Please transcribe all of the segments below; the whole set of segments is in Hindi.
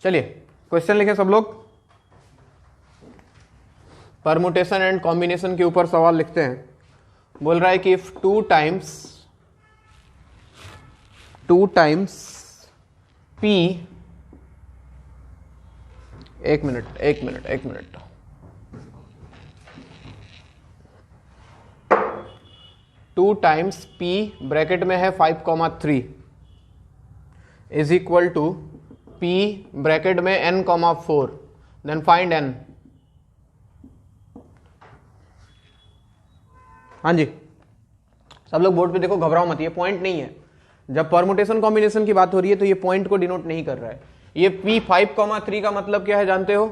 चलिए क्वेश्चन लिखें सब लोग। परमुटेशन एंड कॉम्बिनेशन के ऊपर सवाल लिखते हैं। बोल रहा है कि इफ टू टाइम्स पी, एक minute, two times P bracket में है 5,3 is equal to P bracket में n,4, देन फाइंड n। हाँ जी, सब लोग बोर्ड पे देखो, घबराओ मत, ये पॉइंट नहीं है। जब परमुटेशन कॉम्बिनेशन की बात हो रही है तो ये पॉइंट को डिनोट नहीं कर रहा है। ये P 5,3 का मतलब क्या है जानते हो?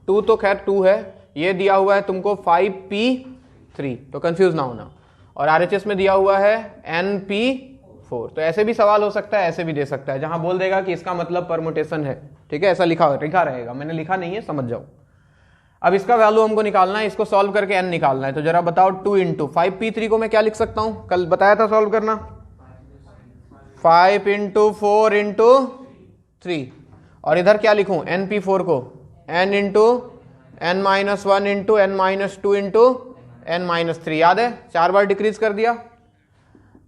2 तो खैर 2 है, ये दिया हुआ है तुमको 5P3, तो कंफ्यूज ना होना। और RHS में दिया हुआ है NP4। तो ऐसे भी सवाल हो सकता है, ऐसे भी दे सकता है, जहां बोल देगा कि इसका मतलब परमुटेशन है। ठीक है, ऐसा लिखा रहेगा, मैंने लिखा नहीं है, समझ जाओ। अब इसका वैल्यू हमको निकालना है, इसको सॉल्व करके n निकालना है। तो जरा बताओ 2 इंटू 5P3 को मैं क्या लिख सकता हूं? कल बताया था सॉल्व करना, 5 इंटू 4 इंटू 3। और इधर क्या लिखूं? NP4 को n into n-1 into n-2 into n-3। याद है, 4 बार डिक्रीज कर दिया।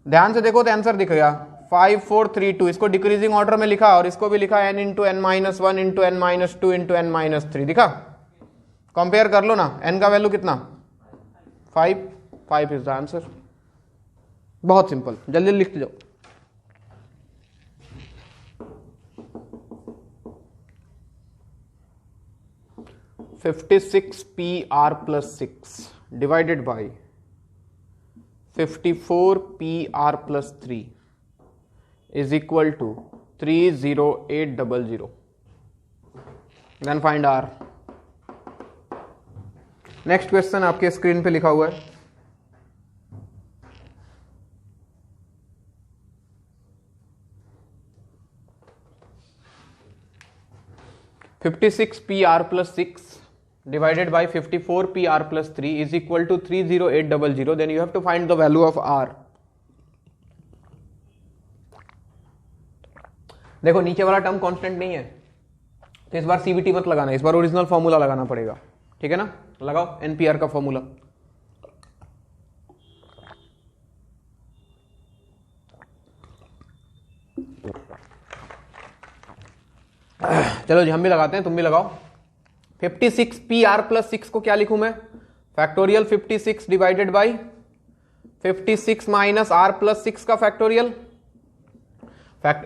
ध्यान से देखो तो आंसर दिख गया 5 4 3 2। इसको डिक्रीजिंग ऑर्डर में लिखा और इसको भी लिखा n into n-1 into n-2 into n-3। दिखा? कंपेयर कर लो ना, n का वैल्यू कितना? 5 इज द आंसर। बहुत सिंपल, जल्दी लिखते जाओ। (56PR+6) divided by 54PR+3 is equal to 30800. Then find R. Next question आपके स्क्रीन पे लिखा हुआ है। (56PR+6) divided by 54PR+3 is equal to 30800. Then you have to find the value of R. देखो नीचे वाला टर्म कांस्टेंट नहीं है, तो इस बार CVT मत लगाना, इस बार ओरिजिनल फॉर्मूला लगाना पड़ेगा। ठीक है ना? लगाओ NPR का फॉर्मूला। चलो जी, हम भी लगाते हैं, तुम भी लगाओ। 56PR+6 को क्या लिखूं मैं? Factorial 56 divided by 56 minus R+6 का फैक्टोरियल।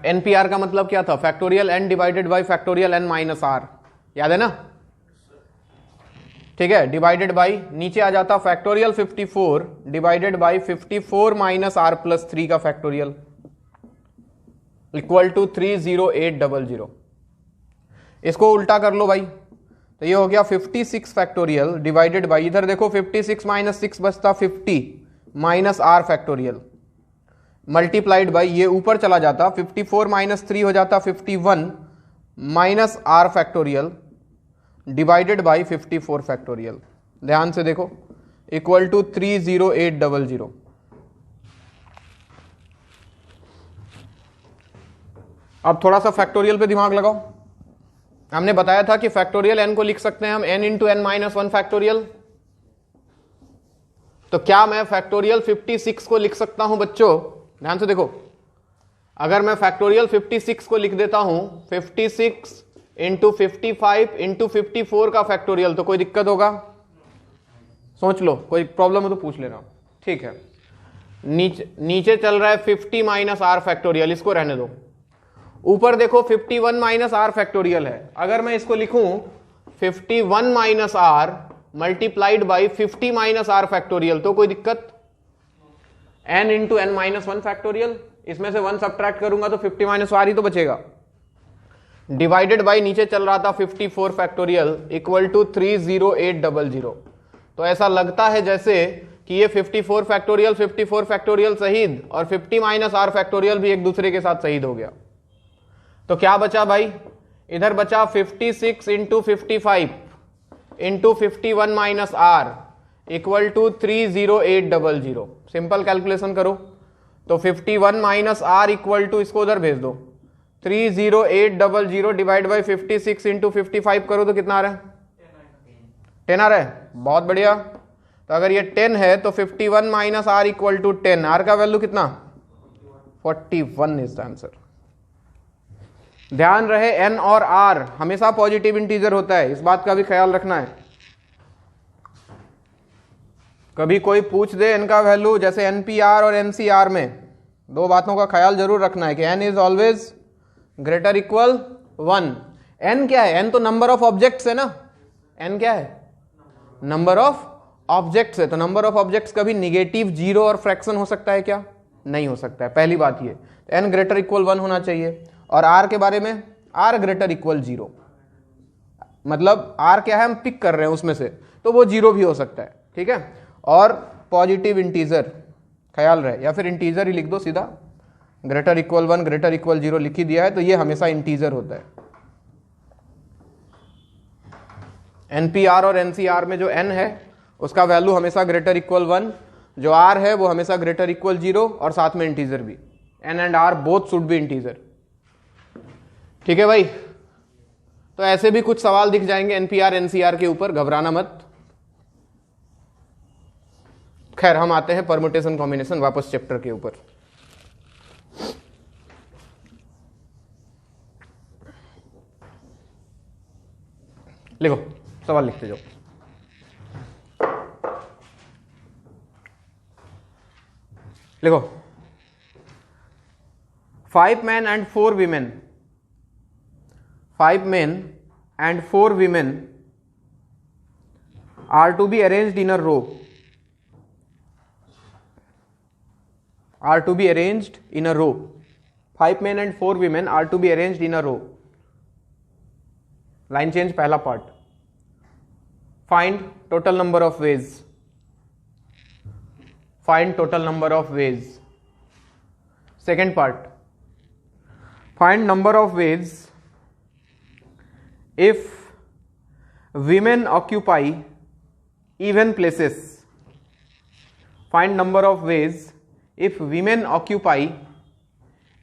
NPR का मतलब क्या था? Factorial n divided by factorial n minus R। याद है ना? ठीक है, डिवाइडेड बाई नीचे आ जाता factorial 54 divided by 54 minus R+3 का फैक्टोरियल इक्वल टू 30800। इसको उल्टा कर लो भाई, तो ये हो गया 56 फैक्टोरियल डिवाइडेड बाई, इधर देखो 56 माइनस 6 बचता 50 minus R factorial multiplied by, ये ऊपर चला जाता 54 माइनस 3 हो जाता 51 minus R factorial divided by 54 factorial. ध्यान से देखो, इक्वल टू 30800। अब थोड़ा सा फैक्टोरियल पे दिमाग लगाओ। हमने बताया था कि फैक्टोरियल n को लिख सकते हैं हम n इंटू n-1 फैक्टोरियल। तो क्या मैं फैक्टोरियल 56 को लिख सकता हूं बच्चों? ध्यान से देखो, अगर मैं फैक्टोरियल 56 को लिख देता हूं 56 इंटू 55 इंटू 54 का फैक्टोरियल, तो कोई दिक्कत होगा? सोच लो, कोई प्रॉब्लम हो तो पूछ लेना। ठीक है, नीचे चल रहा है 50 माइनस R फैक्टोरियल, इसको रहने दो। ऊपर देखो 51 माइनस R फैक्टोरियल है। अगर मैं इसको लिखूं 51 minus R multiplied by 50 minus R factorial, तो कोई दिक्कत? n इंटू n-1 फैक्टोरियल, इसमें से 1 सब्ट्रैक्ट करूंगा तो 50 माइनस R ही तो बचेगा। डिवाइडेड बाई नीचे चल रहा था 54 फैक्टोरियल इक्वल टू 30800। तो ऐसा लगता है जैसे कि ये 54 फैक्टोरियल शहीद और 50 माइनस R फैक्टोरियल भी एक दूसरे के साथ शहीद हो गया। तो क्या बचा भाई? इधर बचा 56 into 55 into 51 minus R equal to 30800। Simple calculation करो, तो 51 माइनस R इक्वल टू, इसको उधर भेज दो, 30800 डिवाइड बाई 56 इंटू 55 करो तो कितना आ रहा है? 10 आ रहा है। बहुत बढ़िया। तो अगर ये 10 है तो 51 minus R equal to 10। R का वैल्यू कितना? 41 इज द आंसर। ध्यान रहे एन और आर हमेशा पॉजिटिव इंटीजर होता है, इस बात का भी ख्याल रखना है। कभी कोई पूछ दे एन का वैल्यू, जैसे एनपीआर और एनसीआर में, दो बातों का ख्याल जरूर रखना है कि N is always greater equal 1। N क्या है? एन तो नंबर ऑफ ऑब्जेक्ट्स है ना। एन क्या है? नंबर ऑफ ऑब्जेक्ट्स है। तो नंबर ऑफ ऑब्जेक्ट्स कभी निगेटिव, जीरो और फ्रैक्शन हो सकता है क्या? नहीं हो सकता है। पहली बात ये, एन ग्रेटर इक्वल 1 होना चाहिए। और आर के बारे में, आर ग्रेटर इक्वल 0, मतलब आर क्या है हम पिक कर रहे हैं उसमें से, तो वो 0 भी हो सकता है। ठीक है। और पॉजिटिव इंटीजर ख्याल रहे, या फिर इंटीजर ही लिख दो सीधा, ग्रेटर इक्वल 1 ग्रेटर इक्वल 0 लिख ही दिया है, तो ये हमेशा इंटीजर होता है। एनपीआर और एनसीआर में जो एन है उसका वैल्यू हमेशा ग्रेटर इक्वल 1, जो आर है वो हमेशा ग्रेटर इक्वल 0, और साथ में इंटीजर भी। N and R both should be integer. ठीक है भाई। तो ऐसे भी कुछ सवाल दिख जाएंगे एनपीआर एनसीआर के ऊपर, घबराना मत। खैर हम आते हैं परमुटेशन कॉम्बिनेशन वापस चैप्टर के ऊपर। लिखो, सवाल लिखते जाओ। लिखो, 5 men and 4 women, 5 men and 4 women are to be arranged in a row, are to be arranged in a row. 5 men and 4 women are to be arranged in a row. Line change पहला part. Find total number of ways. Find total number of ways. Second part. Find number of ways if women occupy even places. Find number of ways if women occupy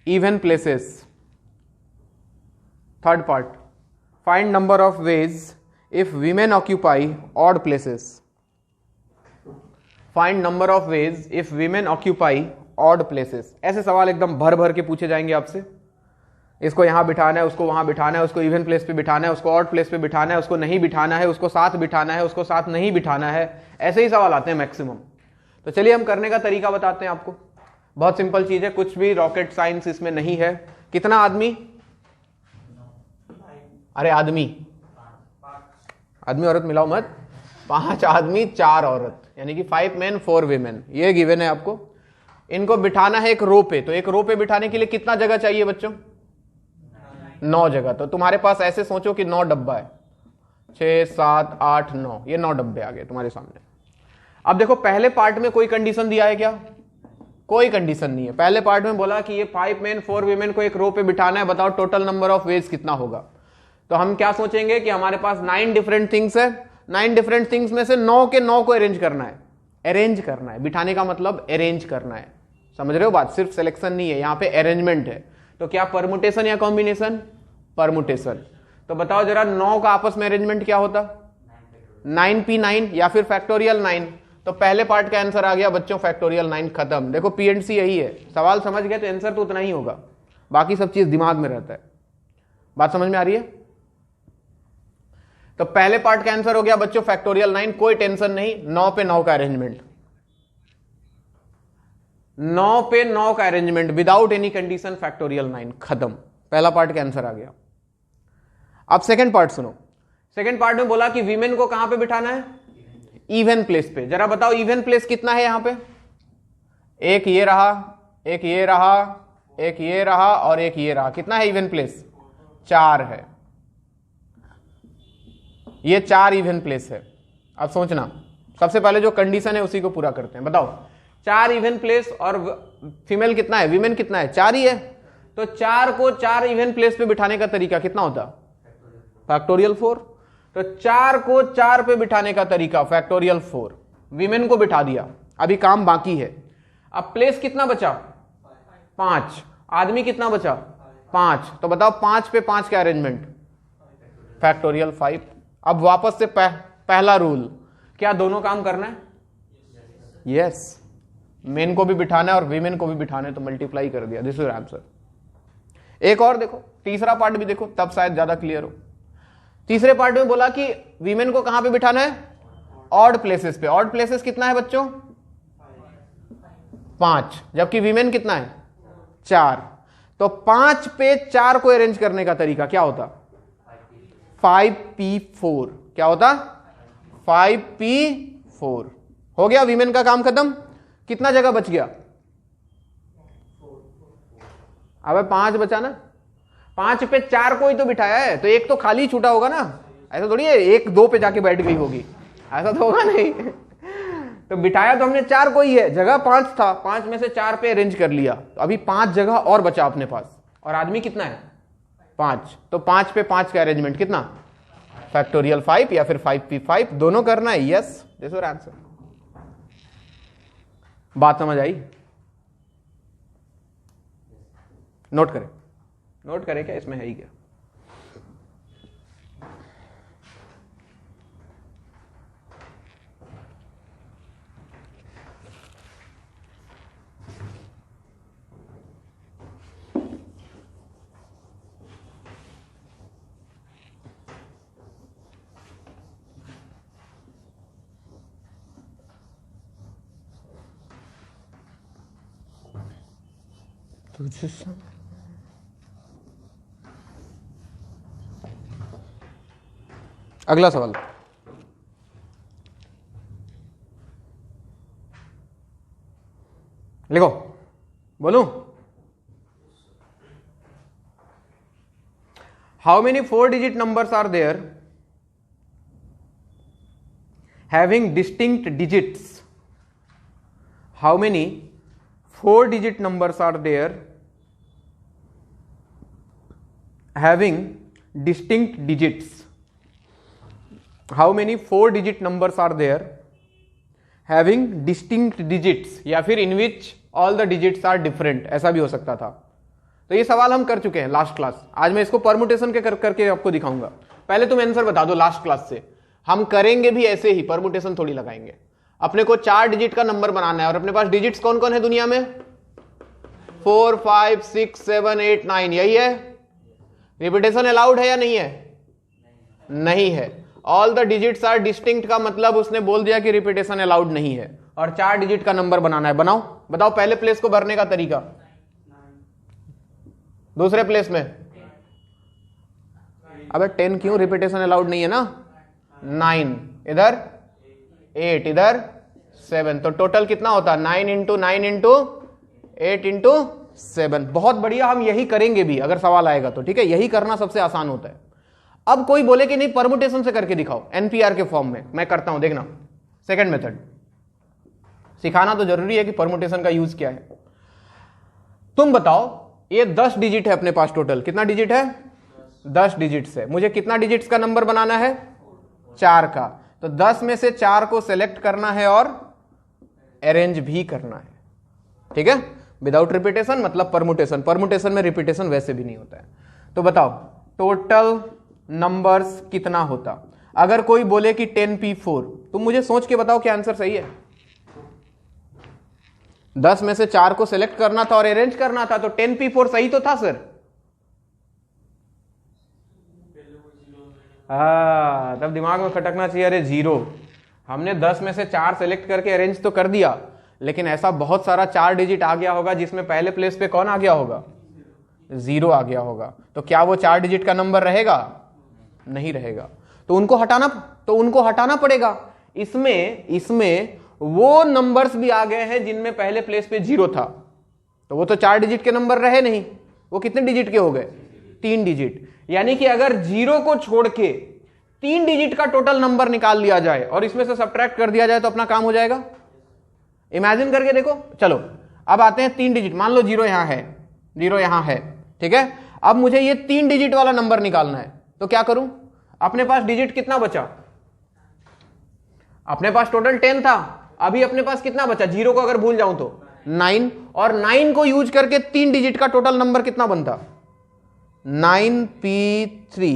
even places. Third part. Find number of ways if women occupy odd places. Find number of ways if women occupy odd places. ऐसे सवाल एकदम भर भर के पूछे जाएंगे आपसे। इसको यहां बिठाना है, उसको वहां बिठाना है, उसको इवन प्लेस पे बिठाना है, उसको ऑड प्लेस पे बिठाना है, उसको नहीं बिठाना है, उसको साथ बिठाना है, उसको साथ नहीं बिठाना है। ऐसे ही सवाल आते हैं मैक्सिमम। तो चलिए हम करने का तरीका बताते हैं आपको। बहुत सिंपल चीज है, कुछ भी रॉकेट साइंस इसमें नहीं है। कितना आदमी? अरे आदमी औरत मिलाओ मत। 5 आदमी 4 औरत, यानी कि 5 men 4 women, ये गिवन है आपको। इनको बिठाना है एक रो पे, तो एक रो पे बिठाने के लिए कितना जगह चाहिए बच्चों? 9 जगह। तो तुम्हारे पास ऐसे सोचो कि 9 डब्बा है, 6 7 8 9, ये 9 डब्बे आ गए तुम्हारे सामने। अब देखो पहले पार्ट में कोई कंडीशन दिया है क्या? कोई कंडीशन नहीं है। पहले पार्ट में बोला कि ये 5 men 4 women को एक रो पे बिठाना है, बताओ टोटल नंबर ऑफ वेज कितना होगा। तो हम क्या सोचेंगे कि हमारे पास 9 डिफरेंट थिंग्स है, 9 डिफरेंट थिंग्स में से 9 के 9 को अरेंज करना है। अरेंज करना है, बिठाने का मतलब अरेंज करना है। समझ रहे हो बात? सिर्फ सिलेक्शन नहीं है, यहां पे अरेंजमेंट है। तो क्या परमुटेशन या कॉम्बिनेशन? परमुटेशन। तो बताओ जरा 9 का आपस में अरेंजमेंट क्या होता? 9p9 या फिर फैक्टोरियल 9। तो पहले पार्ट का आंसर आ गया बच्चों फैक्टोरियल 9, खत्म। देखो पीएनसी यही है, सवाल समझ गए तो आंसर तो उतना ही होगा, बाकी सब चीज दिमाग में रहता है। बात समझ में आ रही है? तो पहले पार्ट का आंसर हो गया बच्चों फैक्टोरियल 9, कोई टेंशन नहीं। 9 पे 9 का अरेंजमेंट, 9 पे 9 का arrangement without any condition, factorial 9, खत्म। पहला पार्ट का आंसर आ गया। अब सेकंड पार्ट सुनो। सेकंड पार्ट में बोला कि वीमेन को कहां पे बिठाना है? इवन प्लेस पे। जरा बताओ इवन प्लेस कितना है यहां पे? एक ये रहा, एक ये रहा, एक ये रहा और एक ये रहा। कितना है इवन प्लेस? 4 है। ये 4 इवन प्लेस है। अब सोचना, सबसे पहले जो कंडीशन है उसी को पूरा करते हैं। बताओ 4 इवन प्लेस और फीमेल कितना है? वीमेन कितना है? 4 ही है। तो 4 को 4 इवन प्लेस पे बिठाने का तरीका कितना होता? फैक्टोरियल 4। तो 4 को 4 पे बिठाने का तरीका फैक्टोरियल 4। वीमेन को बिठा दिया, अभी काम बाकी है। अब प्लेस कितना बचा? 5। आदमी कितना बचा? 5, तो बताओ 5 पे 5 क्या अरेंजमेंट, फैक्टोरियल 5। अब वापस से पहला रूल, क्या दोनों काम करना है? यस, मेन को भी बिठाना है और वीमेन को भी बिठाना है, तो मल्टीप्लाई कर दिया, दिस इज आंसर। एक और देखो, तीसरा पार्ट भी देखो, तब शायद ज्यादा क्लियर हो। तीसरे पार्ट में बोला कि वीमेन को कहां पे बिठाना है? ऑड प्लेसेस पे। ऑड प्लेसेस कितना है बच्चों? 5, जबकि वीमेन कितना है? 4। तो 5 पे 4 को अरेंज करने का तरीका क्या होता? 5p4। क्या होता? 5p4। हो गया, वीमेन का काम खत्म। कितना जगह बच गया? अब 5 बचा ना, 5 पे 4 को ही तो बिठाया है, तो एक तो खाली छूटा होगा ना, ऐसा थोड़ी है 1 2 पे जाके बैठ गई होगी, ऐसा तो होगा नहीं। तो बिठाया तो हमने 4 को ही है, जगह 5 था, 5 में से 4 पे अरेंज कर लिया, तो अभी 5 जगह और बचा अपने पास, और आदमी कितना है? 5। तो 5 पे 5 का अरेंजमेंट कितना? फैक्टोरियल 5 या फिर 5p5, दोनों करना है। Yes, this is answer. बात समझ आई? नोट करें, नोट करें, क्या इसमें है ही क्या? अगला सवाल, लिखो, बोलूं? How many 4-digit numbers are there having distinct digits? How many 4-digit numbers are there having distinct digits? How many 4-digit numbers are there having distinct digits, या फिर in which all the digits are different, ऐसा भी हो सकता था। तो ये सवाल हम कर चुके हैं लास्ट क्लास। आज मैं इसको परमुटेशन के करके आपको दिखाऊंगा। पहले तुम आंसर बता दो लास्ट क्लास से। हम करेंगे भी ऐसे ही, परमुटेशन थोड़ी लगाएंगे। अपने को 4 डिजिट का नंबर बनाना है, और अपने पास डिजिट्स कौन कौन है दुनिया में? 4 5 6 7 8 9, यही है। रिपीटेशन अलाउड है या नहीं है? नहीं है। All the digits are distinct का मतलब उसने बोल दिया कि रिपीटेशन अलाउड नहीं है, और 4 डिजिट का नंबर बनाना है। बनाओ, बताओ पहले प्लेस को भरने का तरीका। दूसरे प्लेस में अबे 10 क्यों? रिपीटेशन अलाउड नहीं है ना। 9 इधर, 8 इधर, 7, तो टोटल कितना होता? 9 इंटू 9 इंटू 8 इंटू 7। बहुत बढ़िया, हम यही करेंगे भी अगर सवाल आएगा तो। ठीक है, यही करना सबसे आसान होता है। अब कोई बोले कि नहीं परमुटेशन से करके दिखाओ एनपीआर के फॉर्म में, मैं करता हूं, देखना। सेकंड मेथड सिखाना तो जरूरी है कि परमुटेशन का यूज क्या है। तुम बताओ, ये 10 डिजिट है अपने पास, टोटल कितना डिजिट है? 10 डिजिट्स है। मुझे कितना डिजिट्स का नंबर बनाना है? 4 का। तो 10 में से 4 को सेलेक्ट करना है और अरेंज भी करना है। ठीक है, विदाउट रिपीटेशन मतलब परमुटेशन। परमुटेशन में रिपीटेशन वैसे भी नहीं होता है। तो बताओ टोटल नंबर्स कितना होता? अगर कोई बोले कि 10p4, तुम मुझे सोच के बताओ क्या आंसर सही है। 10 में से 4 को सेलेक्ट करना था और अरेंज करना था, तो 10p4 सही तो था सर। तब दिमाग में खटकना चाहिए, अरे 0। हमने 10 में से 4 सेलेक्ट करके अरेंज तो कर दिया, लेकिन ऐसा बहुत सारा 4 डिजिट आ गया होगा जिसमें पहले प्लेस पे कौन आ गया होगा? 0 आ गया होगा। तो क्या वो 4 डिजिट का नंबर रहेगा? नहीं रहेगा। तो उनको हटाना पड़ेगा। इसमें वो नंबर्स भी आ गए हैं जिनमें पहले प्लेस पे 0 था, तो वो तो 4 डिजिट के नंबर रहे नहीं। वो कितने डिजिट के हो गए? 3 डिजिट। यानी कि अगर 0 को छोड़ के 3 डिजिट का टोटल नंबर निकाल लिया जाए और इसमें से सब्ट्रैक्ट कर दिया जाए तो अपना काम हो जाएगा। इमेजिन करके देखो। चलो अब आते हैं 3 डिजिट। मान लो 0 यहां है, 0 यहां है, ठीक है। अब मुझे ये 3 डिजिट वाला नंबर निकालना है, तो क्या करूं? अपने पास डिजिट कितना बचा? अपने पास टोटल 10 था, अभी अपने पास कितना बचा? 0 को अगर भूल जाऊं तो 9, और 9 को यूज करके 3 डिजिट का टोटल नंबर कितना बनता? 9p3।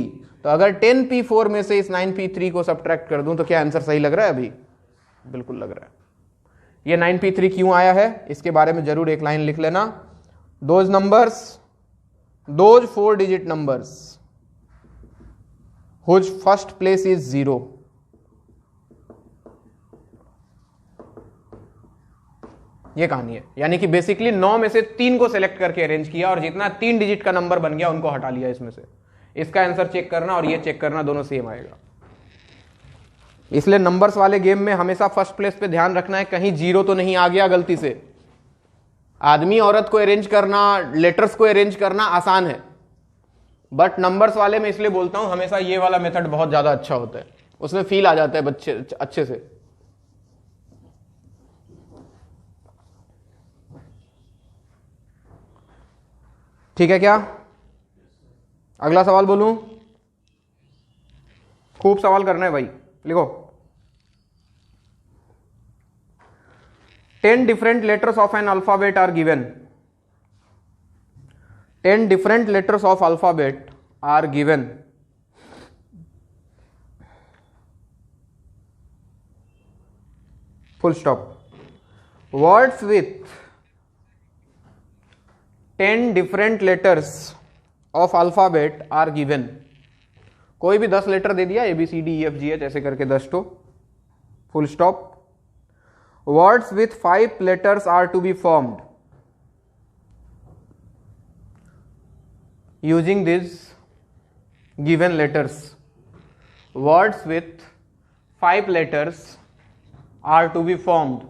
तो अगर 10p4 में से इस 9p3 को सब्ट्रैक्ट कर दूं तो क्या आंसर सही लग रहा है? अभी बिल्कुल लग रहा है। ये 9p3 क्यों आया है इसके बारे में जरूर एक लाइन लिख लेना। Those numbers, those 4 digit numbers whose first place is 0, ये कहानी है। यानी कि बेसिकली 9 में से 3 को सिलेक्ट करके अरेंज किया और जितना 3 डिजिट का नंबर बन गया उनको हटा लिया इसमें से। इसका आंसर चेक करना और ये चेक करना दोनों सेम आएगा। इसलिए नंबर्स वाले गेम में हमेशा फर्स्ट प्लेस पे ध्यान रखना है, कहीं 0 तो नहीं आ गया गलती से। आदमी औरत को अरेंज करना, लेटर्स को अरेंज करना आसान है, बट नंबर्स वाले में इसलिए बोलता हूं हमेशा ये वाला मेथड बहुत ज्यादा अच्छा होता है, उसमें फील आ जाता है बच्चे अच्छे से। ठीक है क्या? अगला सवाल बोलूं? खूब सवाल करना है भाई, लिखो। 10 different letters of an alphabet are given. 10 different letters of alphabet are given. Full stop. Words with 10 different letters of alphabet are given. कोई भी 10 लेटर दे दिया, ABCDEFGH ऐसे करके 10 तो। Full stop. Words with 5 letters are to be formed using these given letters. Words with 5 letters are to be formed.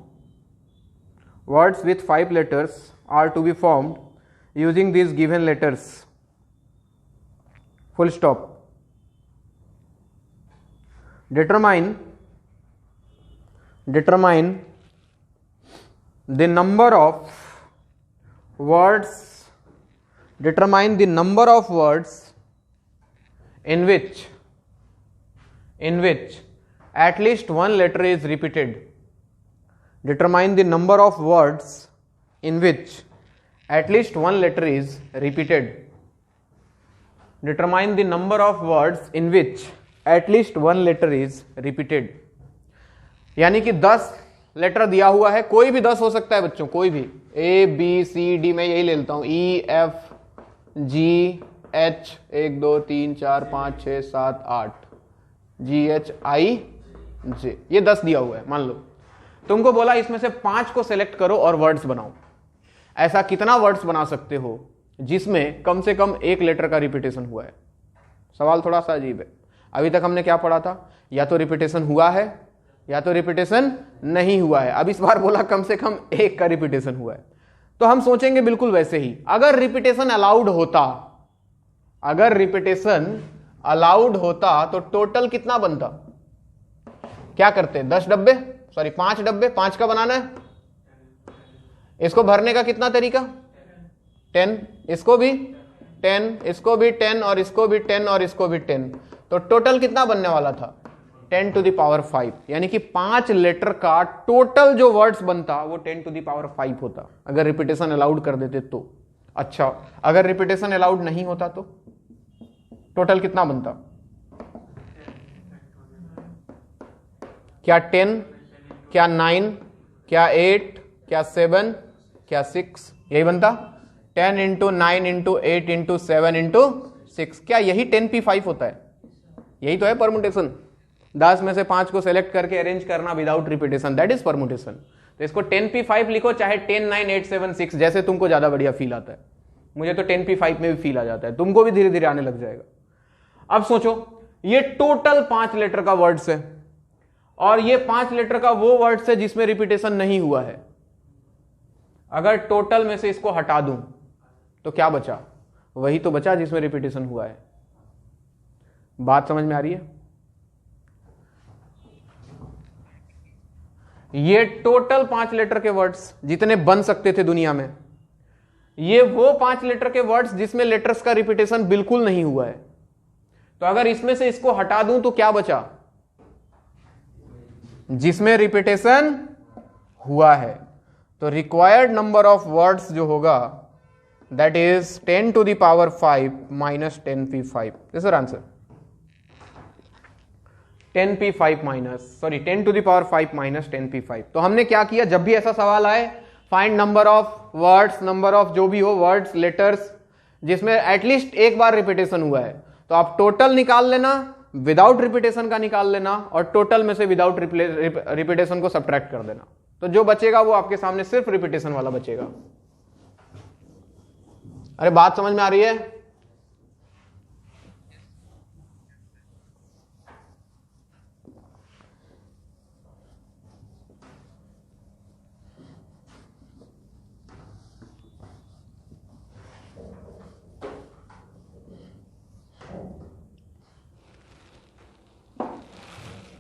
Words with 5 letters are to be formed using these given letters. Full stop. Determine the number of words, determine the number of words in which at least one letter is repeated. Determine the number of words in which at least one letter is repeated. Determine the number of words in which at least one letter is repeated. यानी कि 10 लेटर दिया हुआ है, कोई भी 10 हो सकता है बच्चों, कोई भी ABCD, मैं यही ले लेता हूं EFGH 1 2 3 4 5 6 7 8 GHIJ, ये 10 दिया हुआ है। मान लो तुमको बोला इसमें से 5 को सेलेक्ट करो और वर्ड्स बनाओ। ऐसा कितना वर्ड्स बना सकते हो जिसमें कम से कम एक लेटर का रिपीटेशन हुआ है? सवाल थोड़ा सा अजीब है। अभी तक हमने क्या पढ़ा था? या तो रिपीटेशन हुआ है या तो रिपीटेशन नहीं हुआ है। अब इस बार बोला कम से कम एक का रिपीटेशन हुआ है, तो हम सोचेंगे बिल्कुल वैसे ही। अगर रिपीटेशन अलाउड होता, अगर रिपीटेशन अलाउड होता तो टोटल कितना बनता? क्या करते? 10 डब्बे, सॉरी 5 डब्बे, 5 का बनाना है। इसको भरने का कितना तरीका? 10, इसको भी 10, इसको भी 10 और इसको भी 10 और इसको भी 10, तो टोटल कितना बनने वाला था? 10 to the power 5। यानी कि 5 लेटर का टोटल जो वर्ड्स बनता वो 10 to the power 5 होता, अगर रिपीटेशन अलाउड कर देते तो। अच्छा, अगर रिपीटेशन अलाउड नहीं होता तो टोटल कितना बनता? क्या 10, क्या 9, क्या 8, क्या 7, क्या 6, यही बनता? 10 इंटू 9 इंटू 8 इंटू 7 इंटू 6, क्या यही 10p5 होता है? यही तो है परमुटेशन। 10 में से 5 को सेलेक्ट करके अरेंज करना without repetition, that is permutation. तो इसको 10p5 लिखो, चाहे 10 9 8 7 6, जैसे तुमको ज्यादा बढ़िया फील आता है। मुझे तो 10p5 में भी फील आ जाता है, तुमको भी धीरे धीरे आने लग जाएगा। अब सोचो, ये टोटल 5 लेटर का वर्ड्स है और ये 5 लेटर का वो वर्ड्स है जिसमें रिपीटेशन नहीं हुआ है। अगर टोटल में से इसको हटा दूं तो क्या बचा? वही तो बचा जिसमें रिपीटेशन हुआ है। बात समझ में आ रही है? ये टोटल 5 लेटर के वर्ड्स जितने बन सकते थे दुनिया में, ये वो 5 लेटर के वर्ड्स जिसमें लेटर्स का रिपीटेशन बिल्कुल नहीं हुआ है। तो अगर इसमें से इसको हटा दूं तो क्या बचा? जिसमें रिपीटेशन हुआ है। तो रिक्वायर्ड नंबर ऑफ वर्ड्स जो होगा that is 10 to the power 5 minus 10p5. This is our answer. 10p5 minus, sorry 10 to the power 5 minus 10p5. तो हमने क्या किया, जब भी ऐसा सवाल आए find number of words, number of जो भी हो वर्ड्स, लेटर्स जिसमें एटलीस्ट एक बार रिपीटेशन हुआ है, तो आप टोटल निकाल लेना, विदाउट रिपीटेशन का निकाल लेना, और टोटल में से विदाउट रिपीटेशन को सब्ट्रैक्ट कर देना। तो जो बचेगा वो आपके सामने सिर्फ रिपीटेशन वाला बचेगा। अरे बात समझ में आ रही है?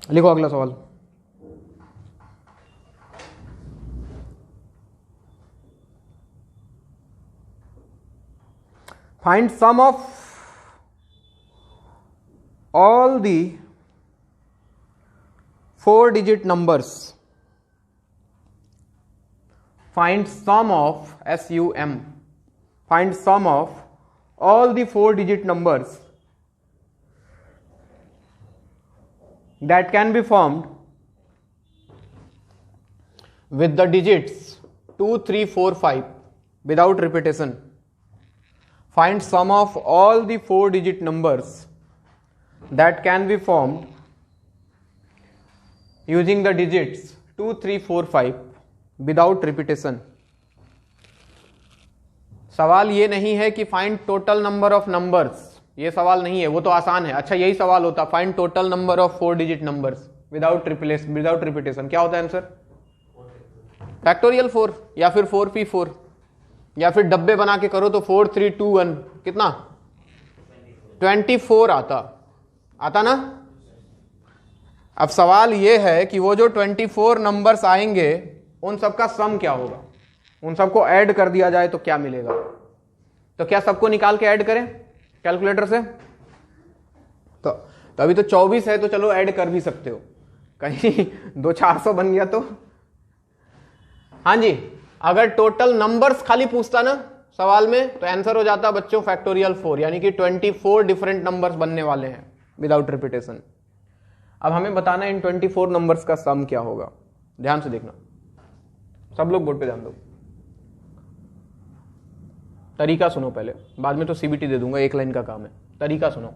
लिखो अगला सवाल। Find sum of all the 4-digit numbers. Find sum of SUM. Find sum of all the 4-digit numbers that can be formed with the digits 2, 3, 4, 5 without repetition. Find sum of all the 4-digit numbers that can be formed using the digits 2, 3, 4, 5 without repetition. सवाल ये नहीं है कि find total number of numbers, ये सवाल नहीं है, वो तो आसान है। अच्छा यही सवाल होता find total number of 4-digit numbers without repetition, क्या होता है आंसर? फैक्टोरियल 4 या फिर 4p4, या फिर डब्बे बना के करो तो 4, 3, 2, 1 कितना 24 आता ना। अब सवाल ये है कि वो जो 24 नंबर्स आएंगे उन सबका सम क्या होगा, उन सबको ऐड कर दिया जाए तो क्या मिलेगा। तो क्या सबको निकाल के ऐड करें कैलकुलेटर से? तो अभी तो 24 है, तो चलो ऐड कर भी सकते हो, कहीं 2-400 बन गया तो। हाँ जी, अगर टोटल नंबर्स खाली पूछता ना सवाल में तो आंसर हो जाता बच्चों फैक्टोरियल 4, यानी कि 24 डिफरेंट नंबर्स बनने वाले हैं विदाउट रिपीटेशन। अब हमें बताना है इन 24 नंबर्स का सम क्या होगा। ध्यान से देखना, सब लोग बोर्ड पे ध्यान दो, तरीका सुनो पहले, बाद में तो सीबीटी दे दूंगा, एक लाइन का काम है। तरीका सुनो।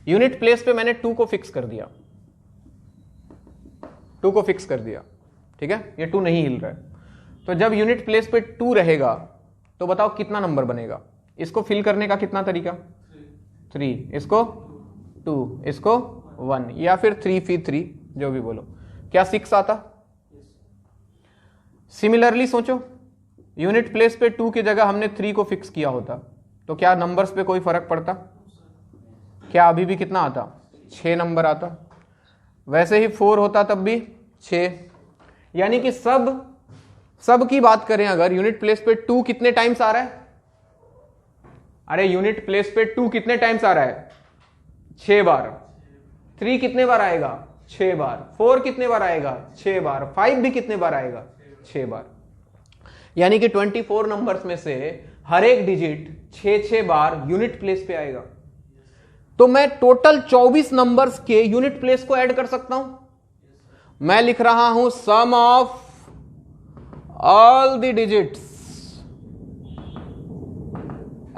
यूनिट प्लेस पे मैंने 2 को फिक्स कर दिया, 2 को फिक्स कर दिया, ठीक है, ये 2 नहीं हिल रहा है। तो जब यूनिट प्लेस पे 2 रहेगा तो बताओ कितना नंबर बनेगा। इसको फिल करने का कितना तरीका? 3, इसको 2, इसको 1, या फिर 3p3, जो भी बोलो। क्या 6 आता? सिमिलरली सोचो, यूनिट प्लेस पे 2 की जगह हमने 3 को फिक्स किया होता तो क्या नंबर्स पे कोई फर्क पड़ता? क्या अभी भी कितना आता? 6 नंबर आता। वैसे ही 4 होता तब भी 6, यानी कि सब की बात करें अगर, यूनिट प्लेस पे 2 कितने टाइम्स आ रहा है? अरे यूनिट प्लेस पे 2 कितने टाइम्स आ रहा है? 6 बार। 3 कितने बार आएगा? 6 बार। 4 कितने बार आएगा? 6 बार। 5 भी कितने बार आएगा? 6 बार। यानी कि 24 नंबर्स में से हर एक डिजिट 6-6 बार यूनिट प्लेस पे आएगा। तो मैं टोटल 24 नंबर्स के यूनिट प्लेस को ऐड कर सकता हूं। मैं लिख रहा हूं sum of all the digits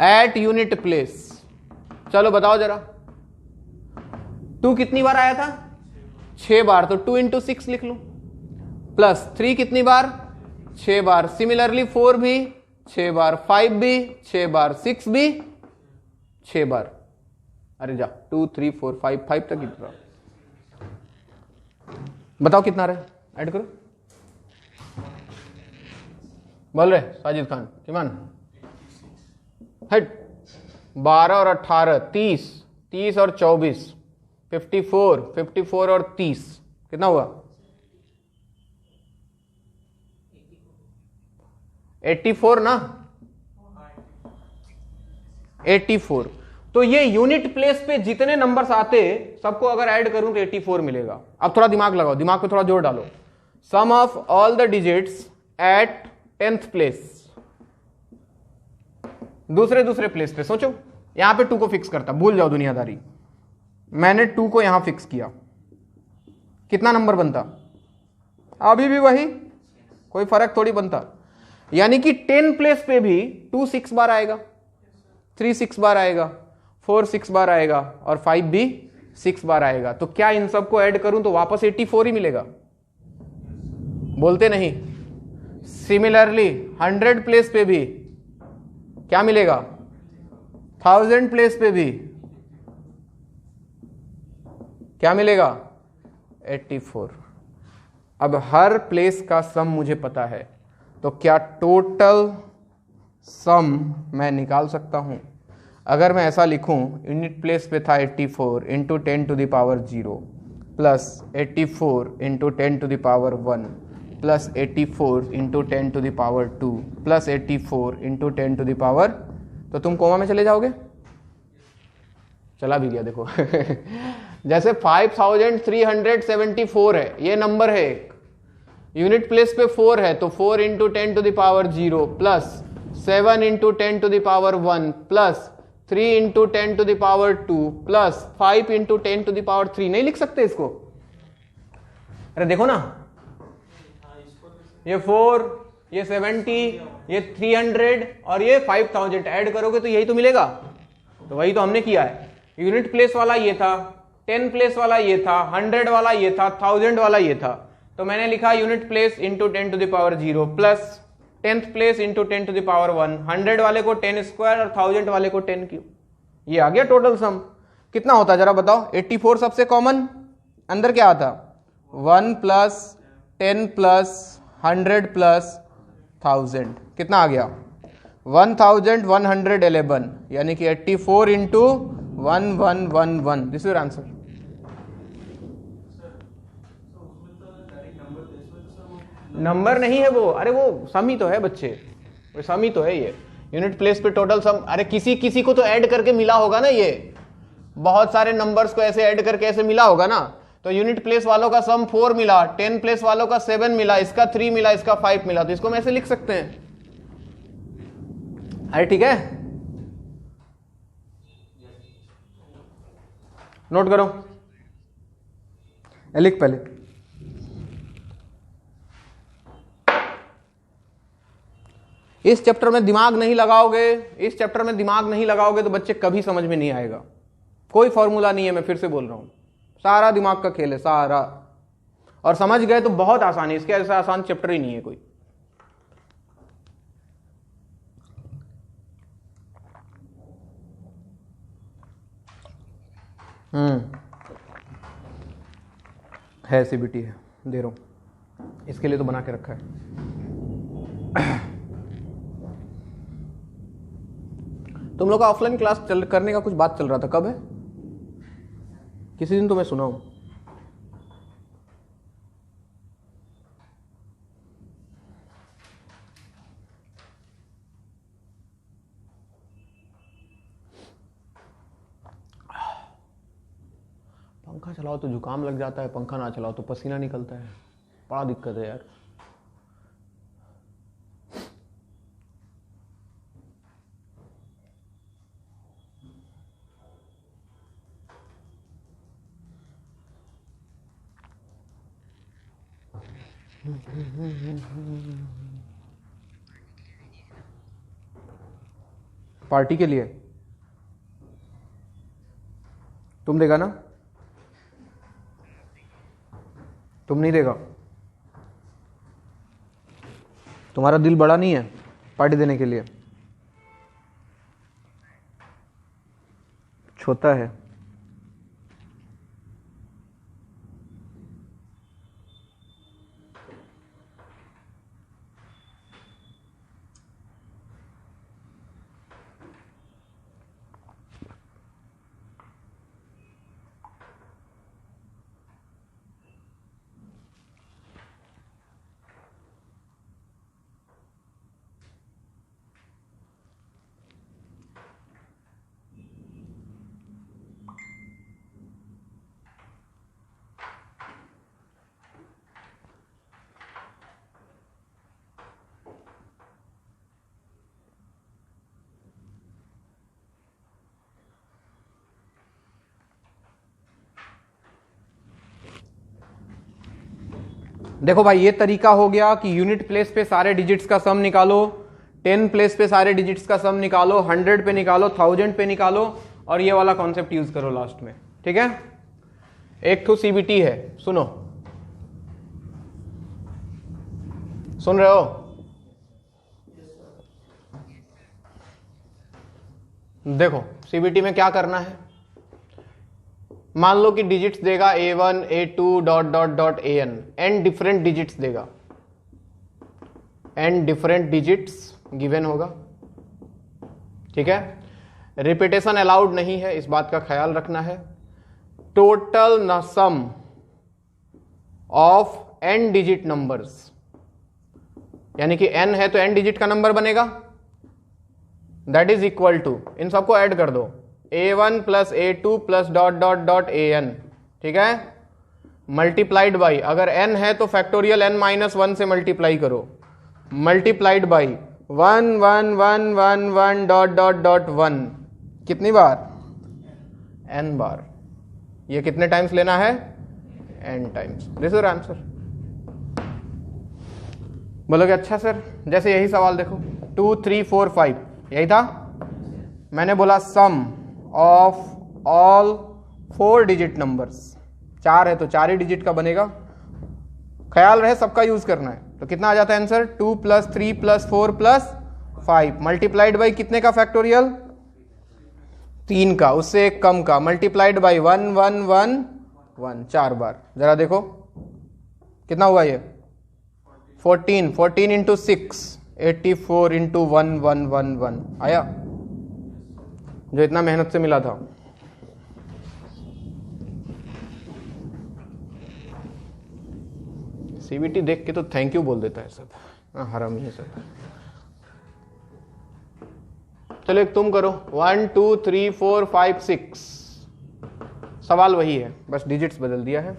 at unit place. चलो बताओ जरा, 2 कितनी बार आया था? 6 बार। तो 2 × 6 लिख लूं, प्लस 3 कितनी बार? 6 बार। सिमिलरली 4 भी 6 बार, 5 भी 6 बार, 6 भी 6 बार। अरे जा 2, 3, 4, 5 तक कितना, बताओ कितना रहा है, ऐड करो। बोल रहे साजिद खान ईमान, हट 12 और 18 30, 30 और 24 54 और 30 कितना हुआ? 84 ना, 84। तो ये यूनिट प्लेस पे जितने नंबर्स आते सबको अगर ऐड करूं तो 84 मिलेगा। अब थोड़ा दिमाग लगाओ, दिमाग पे थोड़ा जोर डालो। Sum of all the digits at 10th place दूसरे दूसरे प्लेस पे सोचो, यहां पे 2 को फिक्स करता, भूल जाओ दुनियादारी, मैंने 2 को यहां फिक्स किया, कितना नंबर बनता? अभी भी वही, कोई फर्क थोड़ी बनता। यानी कि 10 प्लेस पे भी 2 6 बार आएगा, 3 6 बार आएगा, 4 6 बार आएगा और 5 भी 6 बार आएगा। तो क्या इन सबको ऐड करूं तो वापस 84 ही मिलेगा? बोलते नहीं। सिमिलरली 100 प्लेस पे भी क्या मिलेगा? 1000 प्लेस पे भी क्या मिलेगा? 84। अब हर प्लेस का सम मुझे पता है, तो क्या टोटल सम मैं निकाल सकता हूं? अगर मैं ऐसा लिखूं, यूनिट प्लेस पे था 84 into 10 to the power 0 plus 84 into 10 to the power 1 plus 84 into 10 to the power 2 plus 84 into 10 to the power, तो तुम कोमा में चले जाओगे? चला भी गया देखो। जैसे 5374 है, ये नंबर है एक, यूनिट प्लेस पे 4 है, तो 4 into 10 to the power 0 plus 7 into 10 to the power 1 plus 3 into 10 to the power 2 plus 5 into 10 to the power 3। नहीं लिख सकते इसको? अरे देखो ना, ये 4, ये 70, ये 300 और ये 5000 ऐड करोगे तो यही तो मिलेगा। तो वही तो हमने किया है। यूनिट प्लेस वाला ये था, 10 प्लेस वाला ये था, 100 वाला ये था, 1000 वाला ये था। तो मैंने लिखा unit place into 10 to the power 0 plus 10th place into 10 to the power 1, 100 वाले को 10 स्क्वायर और 1000 वाले को 10 क्यूब। ये आ गया टोटल सम। कितना होता है जरा बताओ? 84 सबसे कॉमन, अंदर क्या आता? 1 प्लस 10 प्लस 100 प्लस 1000, कितना आ गया? 1111, यानी कि 84 into 1111, this is answer. Number नहीं है वो, अरे वो सम ही तो है बच्चे, वो सम ही तो है ये। यूनिट प्लेस पे टोटल सम, अरे किसी किसी को तो ऐड करके मिला होगा ना, ये बहुत सारे नंबर्स को ऐसे ऐड करके ऐसे मिला होगा ना। तो यूनिट प्लेस वालों का सम 4 मिला, 10 प्लेस वालों का 7 मिला, इसका 3 मिला, इसका 5 मिला, तो इसको हम ऐसे लिख सकते हैं। अरे ठीक है, नोट करो, लिख पहले। इस चैप्टर में दिमाग नहीं लगाओगे, इस चैप्टर में दिमाग नहीं लगाओगे तो बच्चे कभी समझ में नहीं आएगा। कोई फॉर्मूला नहीं है, मैं फिर से बोल रहा हूं, सारा दिमाग का खेल है सारा। और समझ गए तो बहुत आसान है, इसके ऐसा आसान चैप्टर ही नहीं है कोई। है सीबीटी है, दे रहा हूं, इसके लिए तो बना के रखा है। तुम लोग का ऑफलाइन क्लास करने का कुछ बात चल रहा था, कब है? किसी दिन तो मैं सुना हूं। पंखा चलाओ तो जुकाम लग जाता है, पंखा ना चलाओ तो पसीना निकलता है, बड़ा दिक्कत है यार। पार्टी के लिए तुम देगा ना? तुम नहीं देगा? तुम्हारा दिल बड़ा नहीं है पार्टी देने के लिए? छोटा है। देखो भाई ये तरीका हो गया कि यूनिट प्लेस पे सारे डिजिट्स का सम निकालो, 10 प्लेस पे सारे डिजिट्स का सम निकालो, 100 पे निकालो, 1000 पे निकालो, और ये वाला कॉन्सेप्ट यूज करो लास्ट में। ठीक है, एक तो सीबीटी है, सुनो, सुन रहे हो? देखो सीबीटी में क्या करना है, मान लो कि डिजिट्स देगा A1 A2 dot dot dot AN, n different digits देगा, n डिफरेंट डिजिट्स गिवन होगा। ठीक है, रिपीटेशन अलाउड नहीं है, इस बात का ख्याल रखना है। टोटल न सम ऑफ n डिजिट नंबर्स, यानी कि n है तो n डिजिट का नंबर बनेगा, दैट इज इक्वल टू, इन सबको ऐड कर दो, A1 plus A2 plus dot dot dot AN। ठीक है, मल्टीप्लाइड बाई, अगर n है तो फैक्टोरियल n माइनस 1 से मल्टीप्लाई करो, multiplied by 1 1 1 1 1 dot dot dot 1, कितनी बार? n बार। ये कितने टाइम्स लेना है? n times. This is answer. बोलोगे अच्छा सर, जैसे यही सवाल देखो 2 3 4 5, यही था, मैंने बोला सम ऑफ ऑल 4 डिजिट नंबर्स, 4 है तो 4 ही डिजिट का बनेगा, ख्याल रहे सबका यूज करना है। तो कितना आ जाता है answer? 2 plus 3 plus 4 plus 5 multiplied by कितने का फैक्टोरियल? 3 का, उससे एक कम का, मल्टीप्लाइड बाई 1 1 1 1, 4 बार। जरा देखो कितना हुआ ये? 14 14 इंटू 6 84 इंटू 1 1 1 1 आया, जो इतना मेहनत से मिला था। सीबीटी देख के तो थैंक यू बोल देता है सब, हराम ही सब। चलो एक तुम करो, 1 2 3 4 5 6, सवाल वही है, बस डिजिट्स बदल दिया है।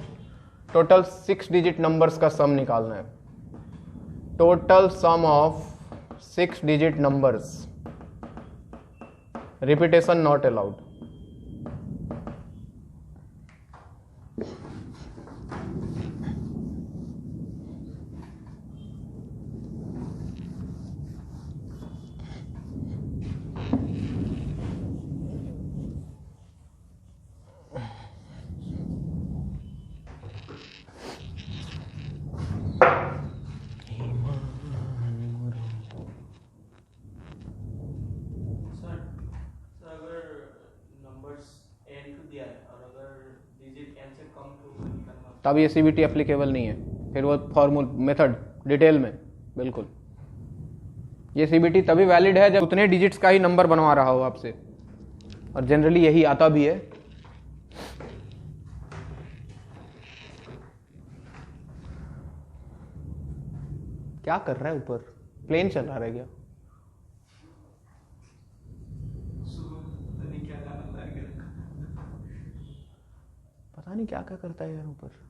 टोटल 6 डिजिट नंबर्स का सम निकालना है, total sum of 6 digit numbers, repetition not allowed. तब ये सीबीटी एप्लीकेबल नहीं है, फिर वो फॉर्मूल मेथड डिटेल में बिल्कुल। ये सीबीटी तभी वैलिड है जब उतने डिजिट्स का ही नंबर बनवा रहा हो आपसे, और जनरली यही आता भी है। क्या कर रहा है ऊपर? प्लेन चल रहा है क्या? पता नहीं क्या क्या करता है यार ऊपर।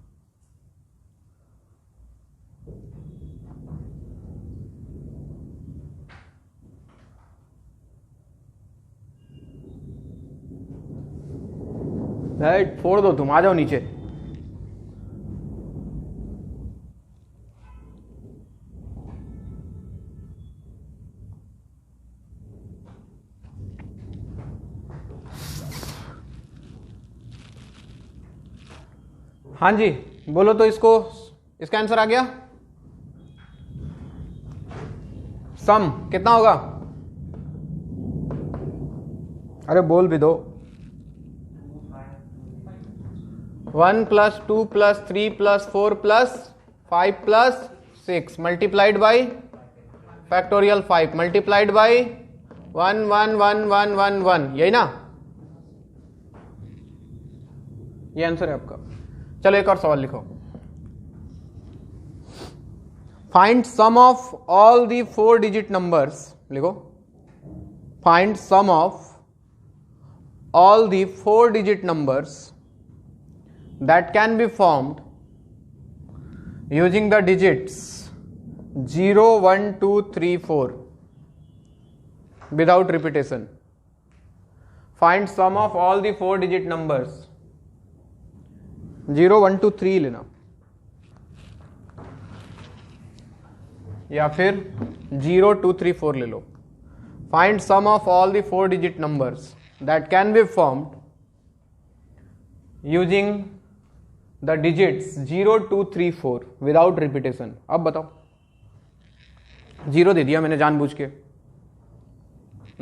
फोड़ दो, तुम आ जाओ नीचे। हाँ जी बोलो तो, इसका आंसर आ गया। सम कितना होगा? अरे बोल भी दो। 1 plus 2 plus 3 plus 4 plus 5 plus 6 multiplied by factorial 5 multiplied by 1 1 1 1 1 1, यही ना? ये आंसर है आपका। चलो एक और सवाल लिखो। Find sum of all the 4 digit numbers, लिखो। Find sum of all the 4 digit numbers that can be formed using the digits 0 1 2 3 4 without repetition. Find sum of all the 4 digit numbers. 0 1 2 3 लेना। या फिर 0 2 3 4 ले लो। Find sum of all the 4 digit numbers that can be formed using the digits 0 2 3 4 without repetition. अब बताओ, 0 दे दिया मैंने जानबूझ के,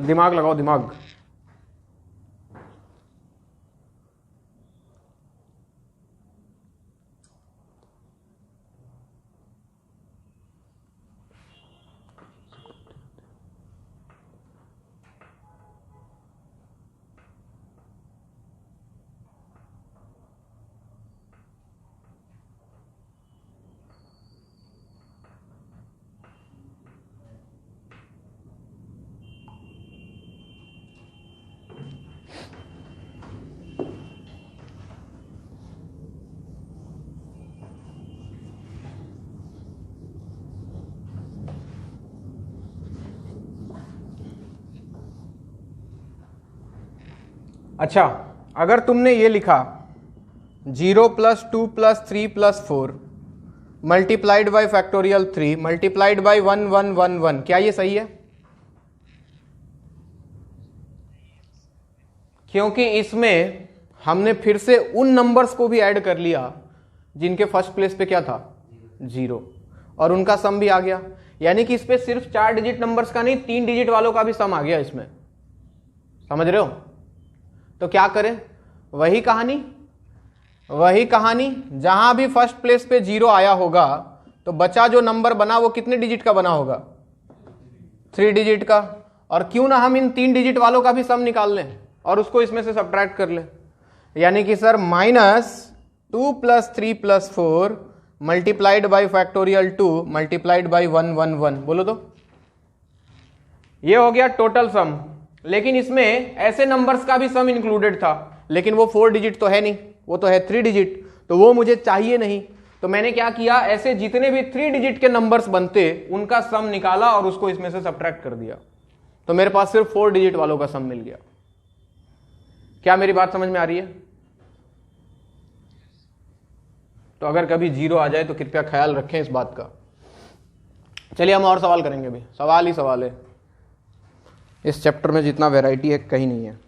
दिमाग लगाओ दिमाग। अच्छा, अगर तुमने ये लिखा 0 + 2 + 3 + 4 multiplied by factorial 3 multiplied by 1 1 1 1, क्या ये सही है? क्योंकि इसमें हमने फिर से उन नंबर्स को भी ऐड कर लिया जिनके फर्स्ट प्लेस पे क्या था 0, और उनका सम भी आ गया। यानी कि इस पे सिर्फ 4 डिजिट नंबर्स का नहीं 3 डिजिट वालों का भी सम आ गया इसमें। समझ रहे हो? तो क्या करें? वही कहानी जहां भी फर्स्ट प्लेस पे 0 आया होगा तो बचा जो नंबर बना वो कितने डिजिट का बना होगा? 3 डिजिट का। और क्यों ना हम इन 3 डिजिट वालों का भी सम निकाल लें और उसको इसमें से सब्ट्रैक्ट कर लें। यानी कि sir -2 + 3 + 4 multiplied by factorial 2 multiplied by 1 1 1, बोलो तो ये हो गया टोटल सम। लेकिन इसमें ऐसे नंबर्स का भी सम इंक्लूडेड था, लेकिन वो 4 डिजिट तो है नहीं, वो तो है 3 डिजिट, तो वो मुझे चाहिए नहीं। तो मैंने क्या किया, ऐसे जितने भी 3 डिजिट के नंबर्स बनते उनका सम निकाला और उसको इसमें से सब्ट्रैक्ट कर दिया, तो मेरे पास सिर्फ 4 डिजिट वालों का सम मिल गया। क्या मेरी बात समझ में आ रही है? तो अगर कभी 0 आ जाए तो कृपया ख्याल रखें इस बात का। चलिए हम और सवाल करेंगे। अभी सवाल ही सवाल है, इस चैप्टर में जितना वैरायटी है कहीं नहीं है।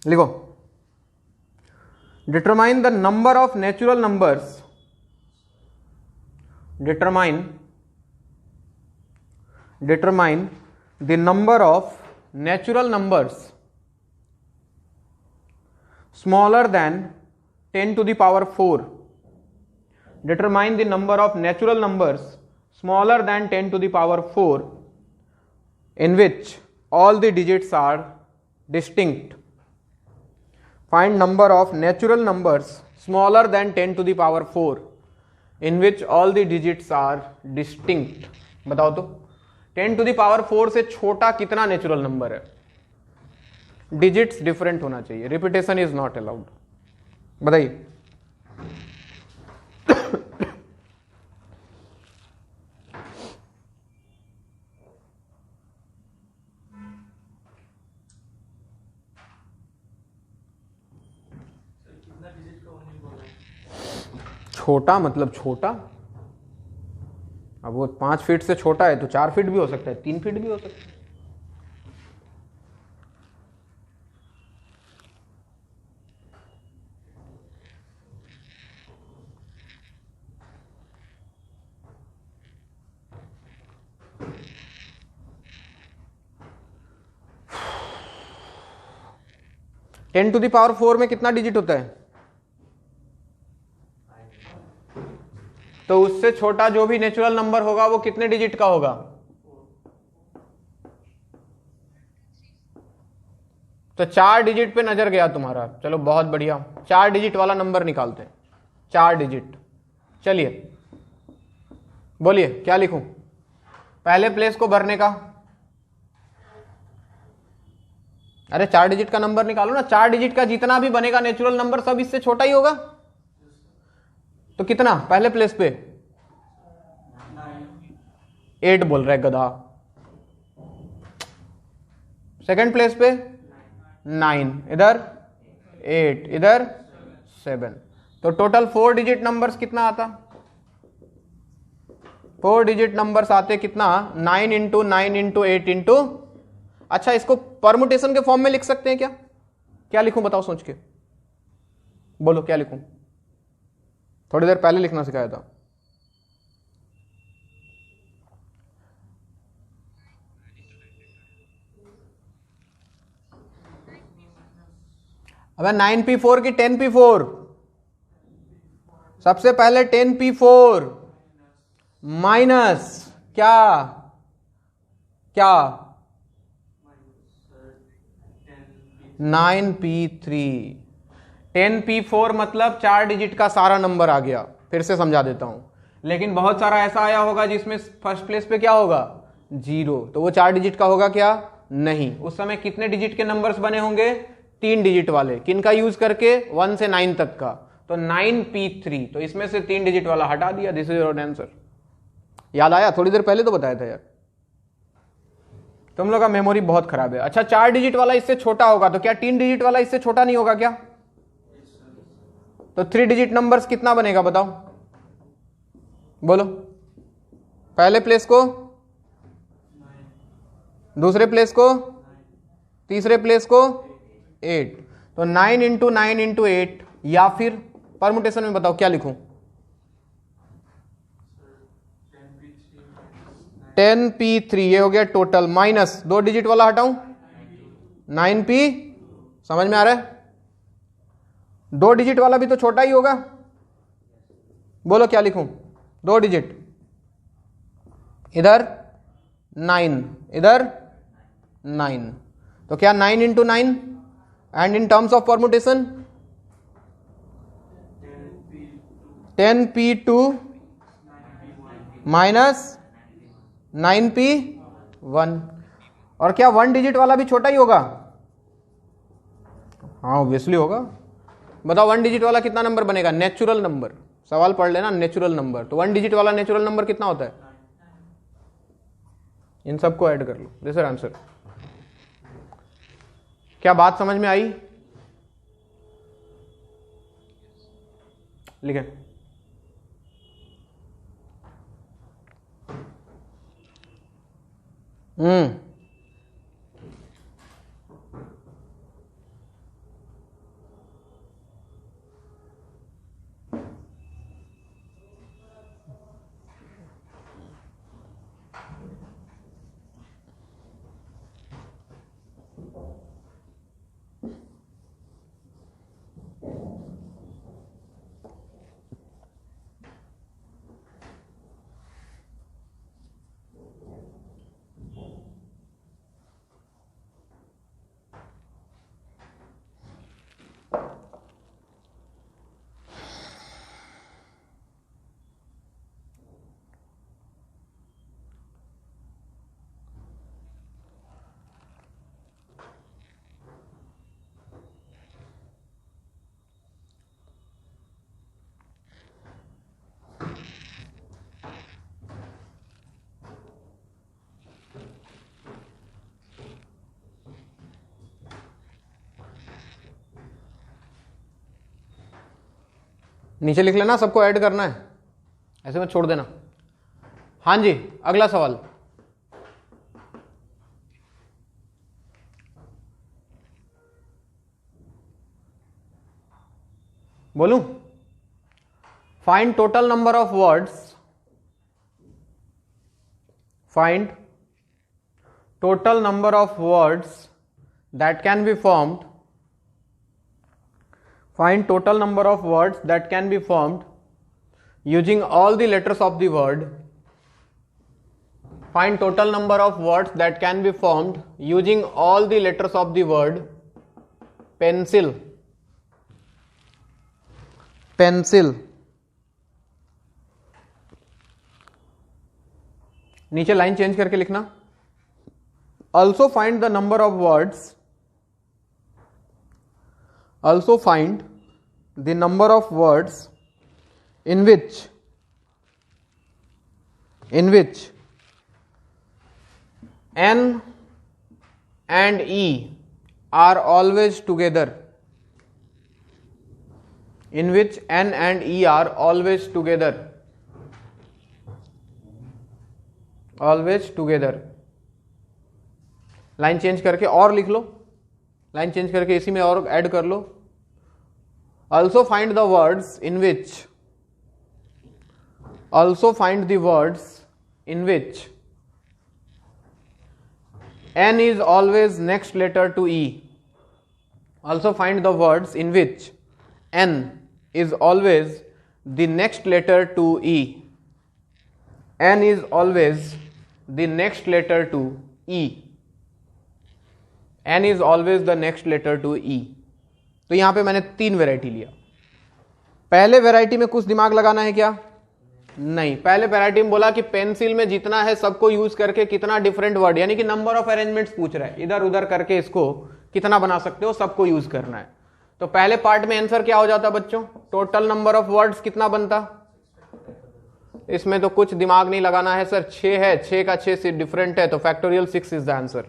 लिखो, determine the number of natural numbers, determine the number of natural numbers smaller than 10 to the power 4. Determine the number of natural numbers smaller than 10 to the power 4 in which all the digits are distinct. Find number of natural numbers smaller than 10 to the power 4 in which all the digits are distinct. बताओ तो 10 to the power 4 से छोटा कितना नेचुरल नंबर है? डिजिट्स डिफरेंट होना चाहिए, रिपीटेशन इज नॉट अलाउड। बताइए। छोटा मतलब छोटा, अब वो 5 फीट से छोटा है तो 4 फीट भी हो सकता है, 3 फीट भी हो सकता है। टेन टू द पावर 4 में कितना डिजिट होता है? तो उससे छोटा जो भी नेचुरल नंबर होगा वो कितने डिजिट का होगा? तो 4 डिजिट पे नजर गया तुम्हारा। चलो बहुत बढ़िया, 4 डिजिट वाला नंबर निकालते हैं। 4 डिजिट, चलिए बोलिए क्या लिखूं? पहले प्लेस को भरने का, अरे 4 डिजिट का नंबर निकालो ना। 4 डिजिट का जितना भी बनेगा नेचुरल नंबर सब इससे छोटा ही होगा। तो कितना पहले प्लेस पे? 8 बोल रहा है गधा। सेकंड प्लेस पे 9, इधर 8, इधर 7। तो टोटल 4 डिजिट नंबर्स कितना आता? 4 डिजिट नंबर्स आते कितना? 9 इंटू 9 इंटू 8 इंटू। अच्छा, इसको परमुटेशन के फॉर्म में लिख सकते हैं क्या? क्या लिखूं बताओ, सोच के बोलो क्या लिखूं। थोड़ी देर पहले लिखना सिखाया था। अब 9p4 की 10p4। सबसे पहले 10p4 माइनस क्या क्या 9p3। 10p4 मतलब 4 डिजिट का सारा नंबर आ गया। फिर से समझा देता हूं, लेकिन बहुत सारा ऐसा आया होगा जिसमें फर्स्ट प्लेस पे क्या होगा? 0। तो वो 4 डिजिट का होगा क्या? नहीं। उस समय कितने डिजिट के नंबर्स बने होंगे? 3 डिजिट वाले। किनका यूज करके? 1 से 9 तक का। तो 9p3। तो इसमें से 3 डिजिट वाला हटा दिया। This is your answer. याद आया? थोड़ी देर पहले तो बताया था यार। तुम लोग का मेमोरी बहुत खराब है। अच्छा, 4 डिजिट वाला इससे छोटा होगा, तो क्या 3 डिजिट वाला इससे छोटा नहीं होगा क्या? तो 3 डिजिट नंबर्स कितना बनेगा बताओ, बोलो। पहले प्लेस को, दूसरे प्लेस को, तीसरे प्लेस को 8। तो 9 इंटू 9 इंटू 8, या फिर परमुटेशन में बताओ क्या लिखूं? 10p3 ये हो गया टोटल, माइनस 2 डिजिट वाला हटाऊं 9p। समझ में आ रहा है? 2 डिजिट वाला भी तो छोटा ही होगा। बोलो क्या लिखूं? 2 डिजिट, इधर 9, इधर 9। तो क्या 9 into 9 and in terms of permutation 10p2 minus 9p1। और क्या 1 डिजिट वाला भी छोटा ही होगा? हाँ ऑब्वियसली होगा। बताओ 1 डिजिट वाला कितना नंबर बनेगा? Natural number. सवाल पढ़ लेना, नेचुरल नंबर। तो 1 डिजिट वाला नेचुरल नंबर कितना होता है? इन सबको ऐड कर लो। This is answer. क्या बात समझ में आई? लिखें। नीचे लिख लेना, सबको ऐड करना है, ऐसे मत छोड़ देना। हाँ जी, अगला सवाल। बोलूं? Find total number of words, find total number of words that can be formed, find total number of words that can be formed using all the letters of the word, find total number of words that can be formed using all the letters of the word pencil, pencil। नीचे लाइन चेंज करके लिखना। also find the number of words, also find the number of words in which n and e are always together, in which n and e are always together, always together. Line change करके और लिख लो, लाइन चेंज करके इसी में और ऐड कर लो. Also find the words in which, also find the words in which n is always next letter to e. Also find the words in which n is always the next letter to e. n is always the next letter to e. n is always the next letter to e. तो यहां पे मैंने 3 वैरायटी लिया. पहले वैरायटी में कुछ दिमाग लगाना है क्या? नहीं. पहले वैरायटी में बोला कि पेंसिल में जितना है सबको यूज करके कितना डिफरेंट वर्ड, यानी कि नंबर ऑफ अरेंजमेंट्स पूछ रहा है, इधर उधर करके इसको कितना बना सकते हो, सबको यूज करना है. तो पहले पार्ट में आंसर क्या हो जाता बच्चों? टोटल नंबर ऑफ वर्ड्स कितना बनता? इसमें तो कुछ दिमाग नहीं लगाना है सर. 6 है, 6 का 6 से डिफरेंट है, तो factorial 6 is the answer.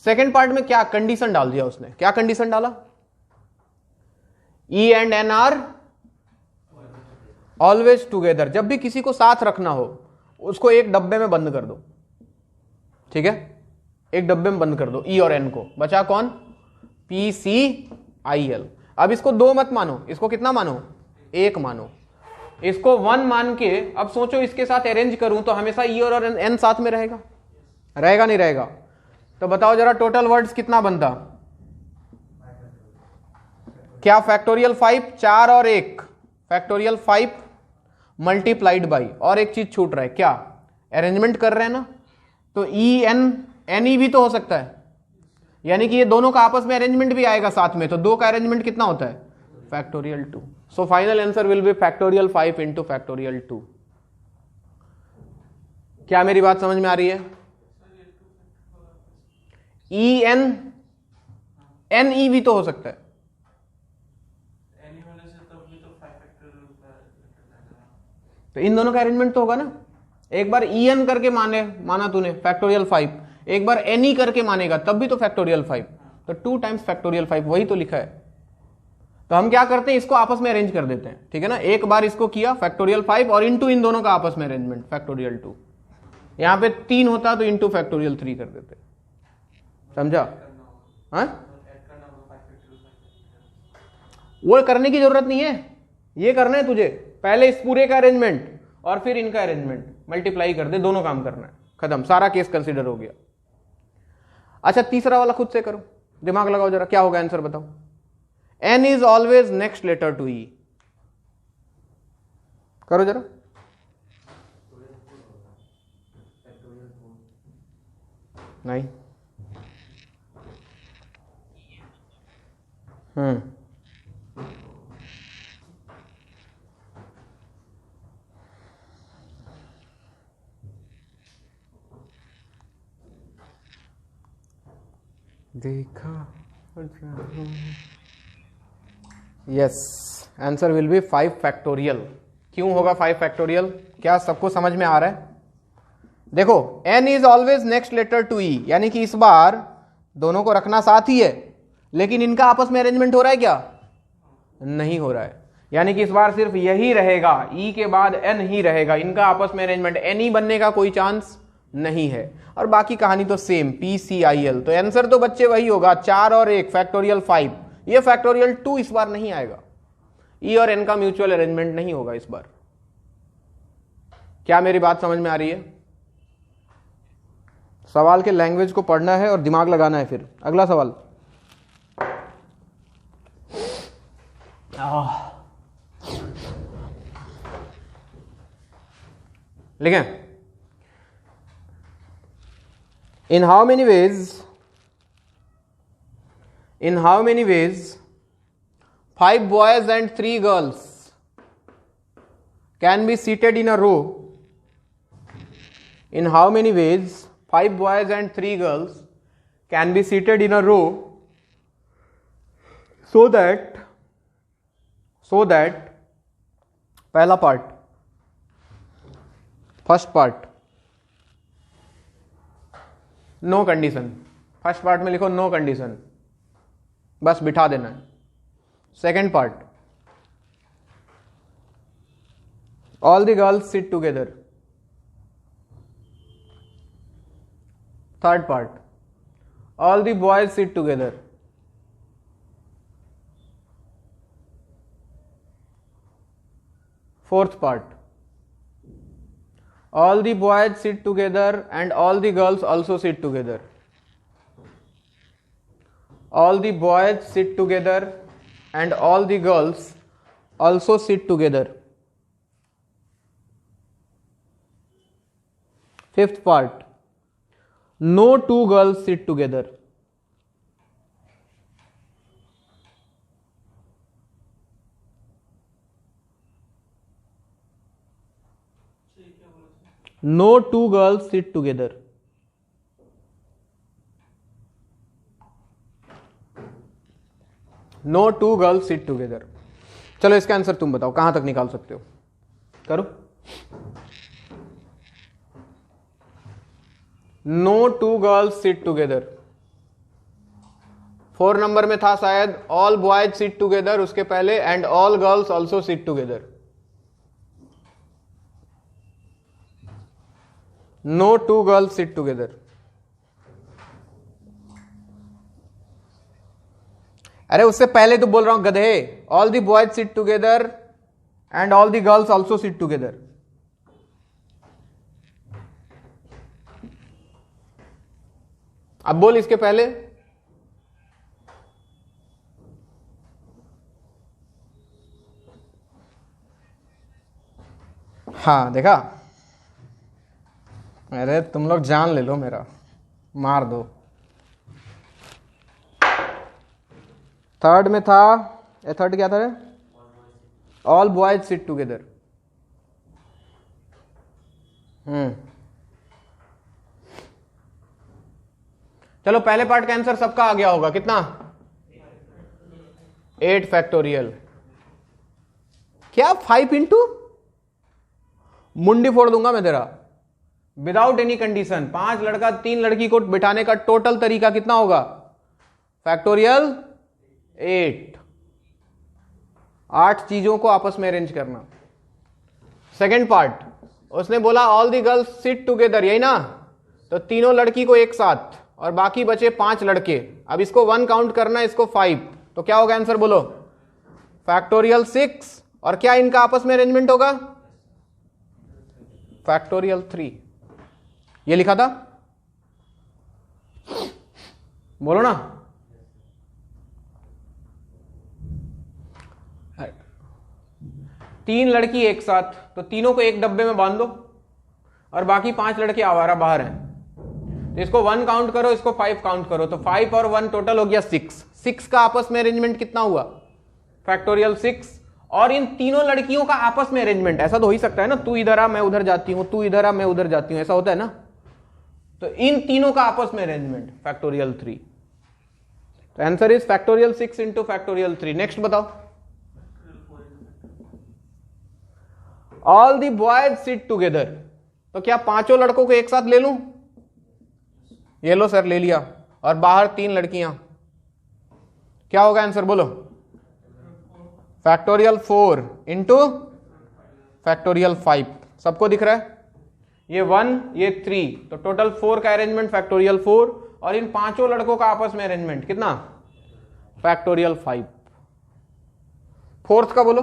Second part में क्या कंडीशन डाल दिया उसने? क्या कंडीशन डाला? E and N are always together. जब भी किसी को साथ रखना हो उसको एक डब्बे में बंद कर दो. ठीक है, एक डब्बे में बंद कर दो E और N को. बचा कौन? PCIL. अब इसको 2 मत मानो, इसको कितना मानो? 1 मानो. इसको 1 मान के अब सोचो इसके साथ अरेंज करूं तो हमेशा E और N साथ में रहेगा? रहेगा नहीं रहेगा? तो बताओ जरा टोटल वर्ड्स कितना बनता? क्या फैक्टोरियल 5? 4 और 1, फैक्टोरियल 5 मल्टीप्लाइड बाई, और एक चीज छूट रहा है क्या? अरेंजमेंट कर रहे हैं ना, तो ई एन ई भी तो हो सकता है, यानी कि ये दोनों का आपस में अरेंजमेंट भी आएगा साथ में. तो 2 का अरेंजमेंट कितना होता है? Factorial 2. So final answer will B factorial 5 into factorial 2. क्या मेरी बात समझ में आ रही है? ई एन ई भी तो हो सकता है. तो इन दोनों का अरेंजमेंट तो होगा ना. एक बार ई एन करके माना तूने फैक्टोरियल 5, एक बार एन ई करके मानेगा तब भी तो फैक्टोरियल 5. तो 2 टाइम्स फैक्टोरियल 5, वही तो लिखा है. तो हम क्या करते हैं, इसको आपस में अरेंज कर देते हैं. ठीक है ना, एक बार इसको किया फैक्टोरियल 5 और इंटू इन दोनों का आपस में अरेंजमेंट फैक्टोरियल 2. यहां पे 3 होता तो इंटू फैक्टोरियल 3 कर देते. समझा? हाँ, वो करने की जरूरत नहीं है, ये करना है तुझे. पहले इस पूरे का अरेंजमेंट और फिर इनका अरेंजमेंट मल्टीप्लाई कर दे, दोनों काम करना है. खत्म, सारा केस कंसीडर हो गया. अच्छा, तीसरा वाला खुद से करो, दिमाग लगाओ जरा, क्या होगा आंसर बताओ? N is always next letter to E. करो जरा. नहीं. देखा. Yes, answer will be 5 factorial. क्यों होगा 5 फैक्टोरियल? क्या सबको समझ में आ रहा है? देखो, n is always next letter to E, यानी कि इस बार दोनों को रखना साथ ही है, लेकिन इनका आपस में अरेंजमेंट हो रहा है क्या? नहीं हो रहा है. यानी कि इस बार सिर्फ यही रहेगा, E के बाद N ही रहेगा, इनका आपस में अरेंजमेंट NE बनने का कोई चांस नहीं है. और बाकी कहानी तो सेम, PCIL. तो आंसर तो बच्चे वही होगा, 4 और 1 फैक्टोरियल 5. ये फैक्टोरियल 2 इस बार नहीं आएगा. E और N का म्यूचुअल अरेंजमेंट नहीं होगा इस बार. क्या मेरी बात समझ में आ रही है? सवाल के लैंग्वेज को पढ़ना है और दिमाग लगाना है. फिर अगला सवाल. लिखें. In how many ways 5 boys and 3 girls can be seated in a row? In how many ways 5 boys and 3 girls can be seated in a row so that पहला part, first part, no condition, first part में लिखो नो कंडीशन, बस बिठा देना है। Second part, all the girls sit together. Third part, all the boys sit together. Fourth part, all the boys sit together and all the girls also sit together. All the boys sit together and all the girls also sit together. Fifth part, no two girls sit together. No two girls sit together. No two girls sit together. चलो इसका आंसर तुम बताओ, कहां तक निकाल सकते हो, करो। No two girls sit together। 4 number में था शायद all boys sit together, उसके पहले and all girls also sit together। No two girls sit together। अरे उससे पहले तो बोल रहा हूं गधे, all the boys sit together and all the girls also sit together. अब बोल इसके पहले। हाँ देखा, अरे तुम लोग जान ले लो मेरा, मार दो। थर्ड में था, थर्ड क्या था रे? All boys sit together. चलो पहले पार्ट का आंसर सबका आ गया होगा, कितना? 8 फैक्टोरियल। क्या 5 इंटू? मुंडी फोड़ दूंगा मैं तेरा। विदाउट एनी कंडीशन 5 लड़का 3 लड़की को बिठाने का टोटल तरीका कितना होगा? फैक्टोरियल 8। 8 चीजों को आपस में अरेंज करना। सेकेंड पार्ट, उसने बोला all the girls sit together, यही ना? तो तीनों लड़की को एक साथ और बाकी बचे 5 लड़के। अब इसको 1 काउंट करना, इसको 5, तो क्या होगा आंसर बोलो? फैक्टोरियल 6। और क्या इनका आपस में अरेंजमेंट होगा? फैक्टोरियल 3। ये लिखा था, बोलो ना। तीन लड़की एक साथ, तो तीनों को एक डब्बे में बांध दो और बाकी 5 लड़के आवारा बाहर हैं। तो इसको 1 काउंट करो, इसको 5 काउंट करो, तो 5 और 1 टोटल हो गया 6। 6 का आपस में अरेंजमेंट कितना हुआ? फैक्टोरियल 6। और इन तीनों लड़कियों का आपस में अरेंजमेंट ऐसा तो हो ही सकता है ना, तू इधर आ मैं उधर जाती हूं, तू इधर आ मैं उधर जाती हूं, ऐसा होता है ना। तो इन तीनों का आपस में अरेंजमेंट फैक्टोरियल 3। तो answer is factorial 6 into factorial 3। Next बताओ, all the boys sit together. तो क्या पांचों लड़कों को एक साथ ले लूं? ये लो सर, ले लिया। और बाहर 3 लड़कियां, क्या होगा आंसर बोलो? Factorial 4 into factorial 5। सबको दिख रहा है? ये 1 ये 3, तो टोटल 4 का अरेंजमेंट फैक्टोरियल 4। और इन पांचों लड़कों का आपस में अरेंजमेंट कितना? फैक्टोरियल 5। फोर्थ का बोलो।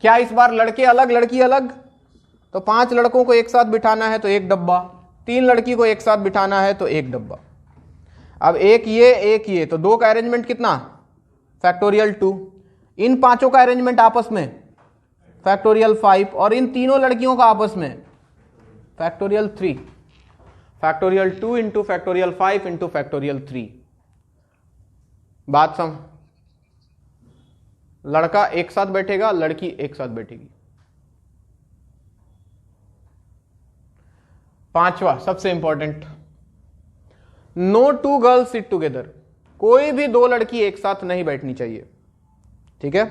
क्या इस बार लड़के अलग लड़की अलग? तो 5 लड़कों को एक साथ बिठाना है तो एक डब्बा, 3 लड़की को एक साथ बिठाना है तो एक डब्बा। अब एक ये, तो 2 का अरेंजमेंट कितना? फैक्टोरियल 2। इन पांचों का अरेंजमेंट आपस में फैक्टोरियल 5। और इन तीनों लड़कियों का आपस में factorial 3। Factorial 2 into factorial 5 into factorial 3। बात सम, लड़का एक साथ बैठेगा, लड़की एक साथ बैठेगी। पांचवा सबसे important, no 2 girls sit together. कोई भी 2 लड़की एक साथ नहीं बैठनी चाहिए, ठीक है?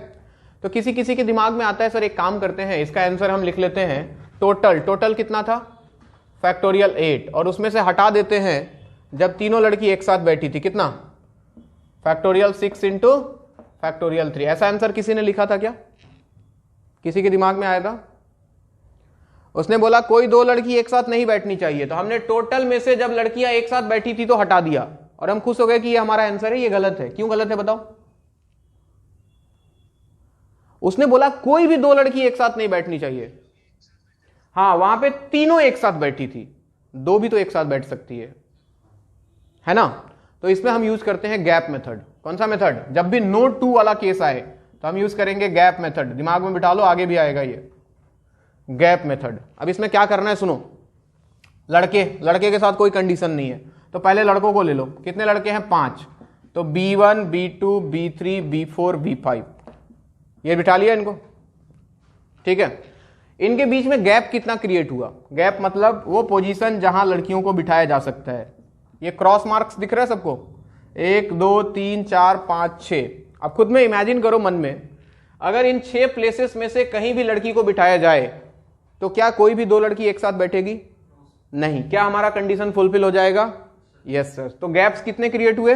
तो किसी किसी के दिमाग में आता है सर एक काम करते हैं, इसका आंसर हम लिख लेते हैं टोटल। टोटल कितना था? फैक्टोरियल 8 और उसमें से हटा देते हैं जब तीनों लड़की एक साथ बैठी थी, कितना? Factorial 6 into factorial 3। ऐसा आंसर किसी ने लिखा था क्या? किसी के दिमाग में आया था? उसने बोला कोई दो लड़की एक साथ नहीं बैठनी चाहिए, तो हमने टोटल में से जब लड़कियां एक साथ बैठी थी तो हटा दिया और हम खुश हो गए कि ये हमारा आंसर है। ये गलत है। क्यों गलत है बताओ? उसने बोला कोई भी दो लड़की एक साथ नहीं बैठनी चाहिए। हाँ, वहां पे तीनों एक साथ बैठी थी, दो भी तो एक साथ बैठ सकती है ना? तो इसमें हम यूज करते हैं गैप मेथड। कौन सा मेथड? जब भी नो टू वाला केस आए तो हम यूज करेंगे गैप मेथड। दिमाग में बिठा लो, आगे भी आएगा ये गैप मेथड। अब इसमें क्या करना है सुनो, लड़के के साथ कोई कंडीशन नहीं है, तो पहले लड़कों को ले लो। कितने लड़के हैं? 5। तो B1 B2 B3 B4 B5 ये बिठा लिया इनको, ठीक है। इनके बीच में गैप कितना क्रिएट हुआ? गैप मतलब वो पोजीशन जहां लड़कियों को बिठाया जा सकता है। ये क्रॉस मार्क्स दिख रहा है सबको? 1 2 3 4 5 6। अब खुद में इमेजिन करो मन में, अगर इन 6 प्लेसेस में से कहीं भी लड़की को बिठाया जाए तो क्या कोई भी दो लड़की एक साथ बैठेगी? नहीं। क्या हमारा कंडीशन फुलफिल हो जाएगा? Yes sir. तो गैप्स कितने क्रिएट हुए?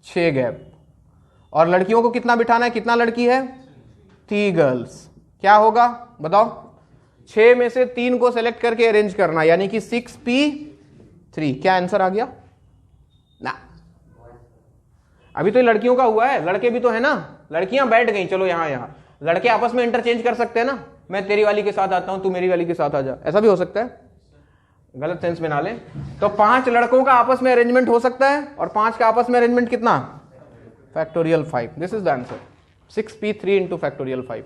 6 गैप। और लड़कियों को कितना बिठाना है? कितना लड़की है? 3 गर्ल्स। क्या होगा बताओ? 6 में से 3 को सेलेक्ट करके अरेंज करना, यानी कि 6p3। क्या आंसर आ गया? ना, अभी तो लड़कियों का हुआ है, लड़के भी तो है ना। लड़कियां बैठ गई, चलो यहां लड़के आपस में इंटरचेंज कर सकते हैं ना। मैं तेरी वाली के साथ आता हूं, तू मेरी वाली के साथ आ जा, ऐसा भी हो सकता है। गलत सेंस में ना ले। तो 5 लड़कों का आपस में अरेंजमेंट हो सकता है, और 5 का आपस में अरेंजमेंट कितना? Factorial 5। This is the answer, 6p3 into factorial 5।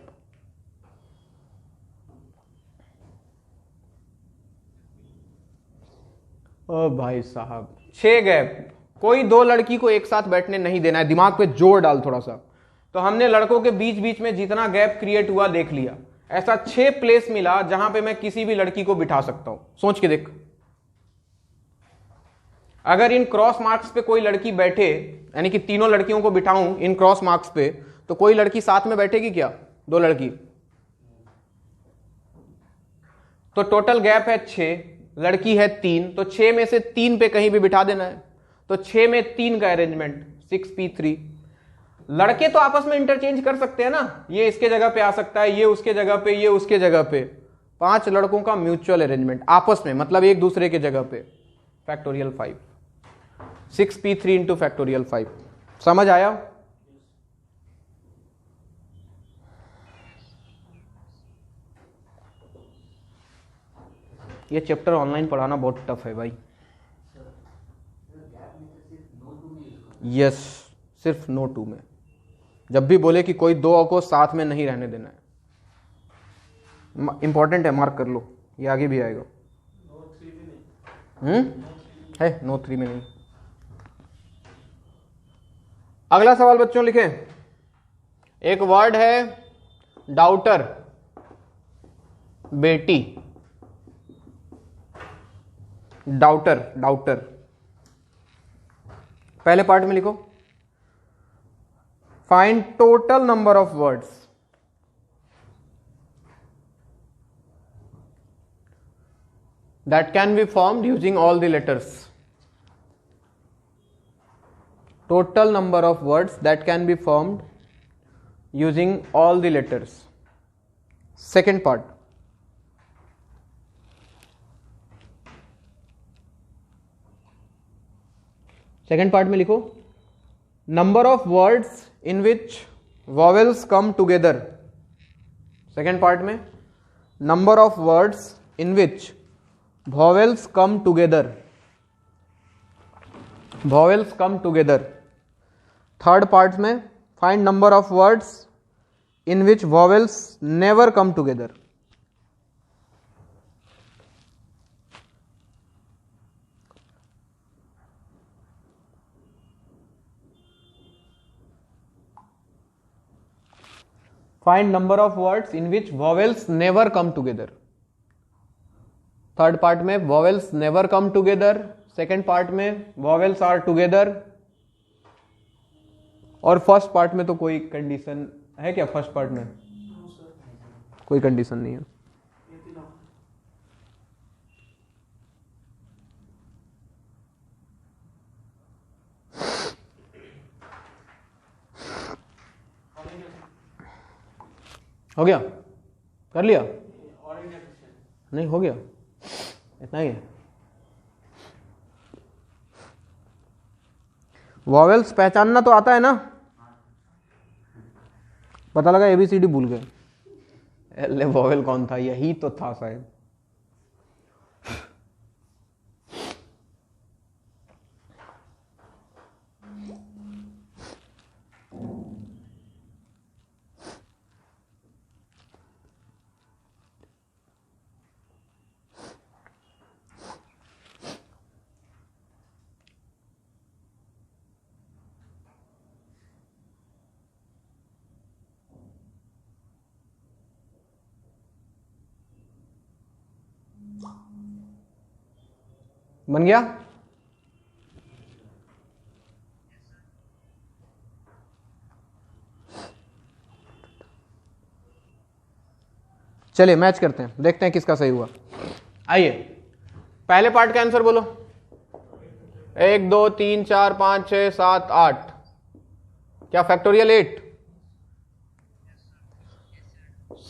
ओ भाई साहब, 6 गैप। कोई दो लड़की को एक साथ बैठने नहीं देना है। दिमाग पे जोर डाल थोड़ा सा। तो हमने लड़कों के बीच बीच में जितना गैप क्रिएट हुआ देख लिया। ऐसा 6 प्लेस मिला जहां पे मैं किसी भी लड़की को बिठा सकता हूं। सोच के देख, अगर इन क्रॉस मार्क्स पे कोई लड़की बैठे, यानी कि तीनों लड़कियों को बिठाऊं इन क्रॉस मार्क्स पे, तो कोई लड़की साथ में बैठेगी क्या? दो लड़की। तो टोटल गैप है 6, लड़की है 3, तो 6 में से 3 पे कहीं भी बिठा देना है। तो 6 में 3 का अरेंजमेंट 6p3। लड़के तो आपस में इंटरचेंज कर सकते हैं ना, ये इसके जगह पे आ सकता है, ये उसके जगह पे, ये उसके जगह पे। 5 लड़कों का म्यूचुअल अरेंजमेंट आपस में, मतलब एक दूसरे के जगह पे। Factorial 5, 6p3 into factorial 5। समझ आया? ये चैप्टर ऑनलाइन पढ़ाना बहुत टफ है भाई। यस, सिर्फ नो टू में। जब भी बोले कि कोई दो को साथ में नहीं रहने देना है, इंपॉर्टेंट है, मार्क कर लो, ये आगे भी आएगा। है नो 3 में नहीं। अगला सवाल बच्चों लिखें। एक वर्ड है डाउटर, बेटी। Daughter, daughter. पहले पार्ट में लिखो, find total number of words that can be formed using all the letters. Total number of words that can be formed using all the letters. Second part. Second part में लिखो, number of words in which vowels come together. Second part में, number of words in which vowels come together. Vowels come together. Third part में, find number of words in which vowels never come together. Find number of words in which vowels never come together. Third part में vowels never come together, second part में vowels are together, और फर्स्ट पार्ट में तो कोई कंडीशन है क्या? फर्स्ट पार्ट में कोई कंडीशन नहीं है। हो गया, कर लिया, नहीं हो गया, इतना ही है। वॉवेल्स पहचानना तो आता है ना, पता लगा एबीसीडी भूल गए, अरे वॉवेल कौन था, यही तो था शायद। बन गया? चलिए मैच करते हैं, देखते हैं किसका सही हुआ। आइए पहले पार्ट का आंसर बोलो। 1 2 3 4 5 6 7 8, क्या फैक्टोरियल 8?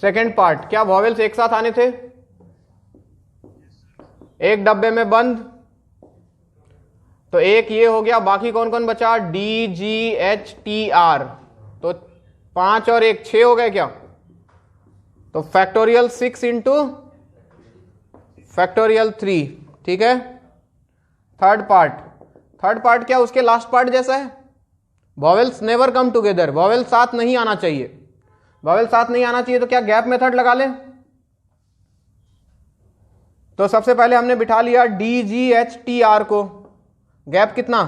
सेकेंड पार्ट, क्या वॉवेल्स एक साथ आने थे? एक डब्बे में बंद, तो एक ये हो गया, बाकी कौन कौन बचा? D G H T R, तो 5 और 1 6 हो गए क्या? तो फैक्टोरियल 6 इंटू फैक्टोरियल 3, ठीक है। थर्ड पार्ट क्या उसके लास्ट पार्ट जैसा है? Vowels never come together, vowel साथ नहीं आना चाहिए। वॉवेल साथ नहीं आना चाहिए तो क्या गैप मेथड लगा लें? तो सबसे पहले हमने बिठा लिया D G H T R को, गैप कितना?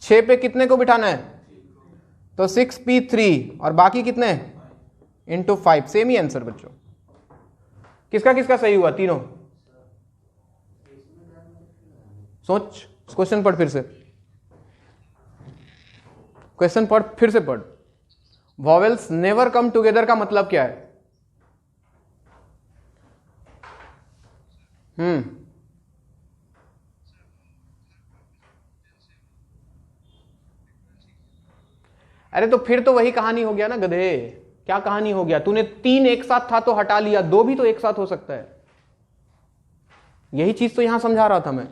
6 पे कितने को बिठाना है? तो 6p3, और बाकी कितने? इंटू 5, सेम ही आंसर बच्चों। किसका किसका सही हुआ? तीनों। सोच, क्वेश्चन पढ़ फिर से, क्वेश्चन पढ़ फिर से पढ़। वॉवेल्स नेवर कम टुगेदर का मतलब क्या है? अरे तो फिर तो वही कहानी हो गया ना गधे। क्या कहानी हो गया? तूने 3 एक साथ था तो हटा लिया, 2 भी तो एक साथ हो सकता है। यही चीज तो यहां समझा रहा था मैं,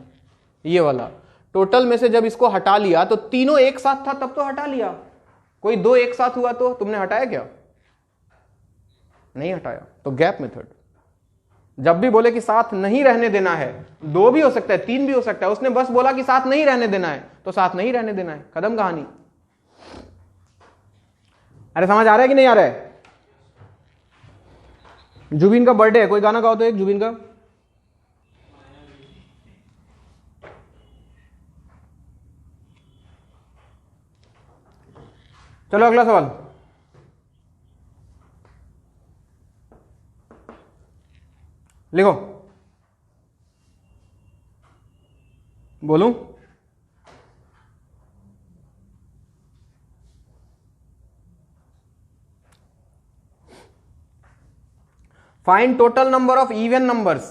ये वाला टोटल में से जब इसको हटा लिया तो तीनों एक साथ था तब तो हटा लिया। कोई 2 एक साथ हुआ तो तुमने हटाया क्या? नहीं हटाया। तो गैप मेथड, जब भी बोले कि साथ नहीं रहने देना है, 2 भी हो सकता है 3 भी हो सकता है, उसने बस बोला कि साथ नहीं रहने देना है तो साथ नहीं रहने देना है, खत्म कहानी। अरे समझ आ रहा है कि नहीं आ रहा है? जुबिन का बर्थडे है, कोई गाना गाओ तो एक जुबिन का। चलो अगला सवाल। लिखो, बोलूं? Find total number of even numbers.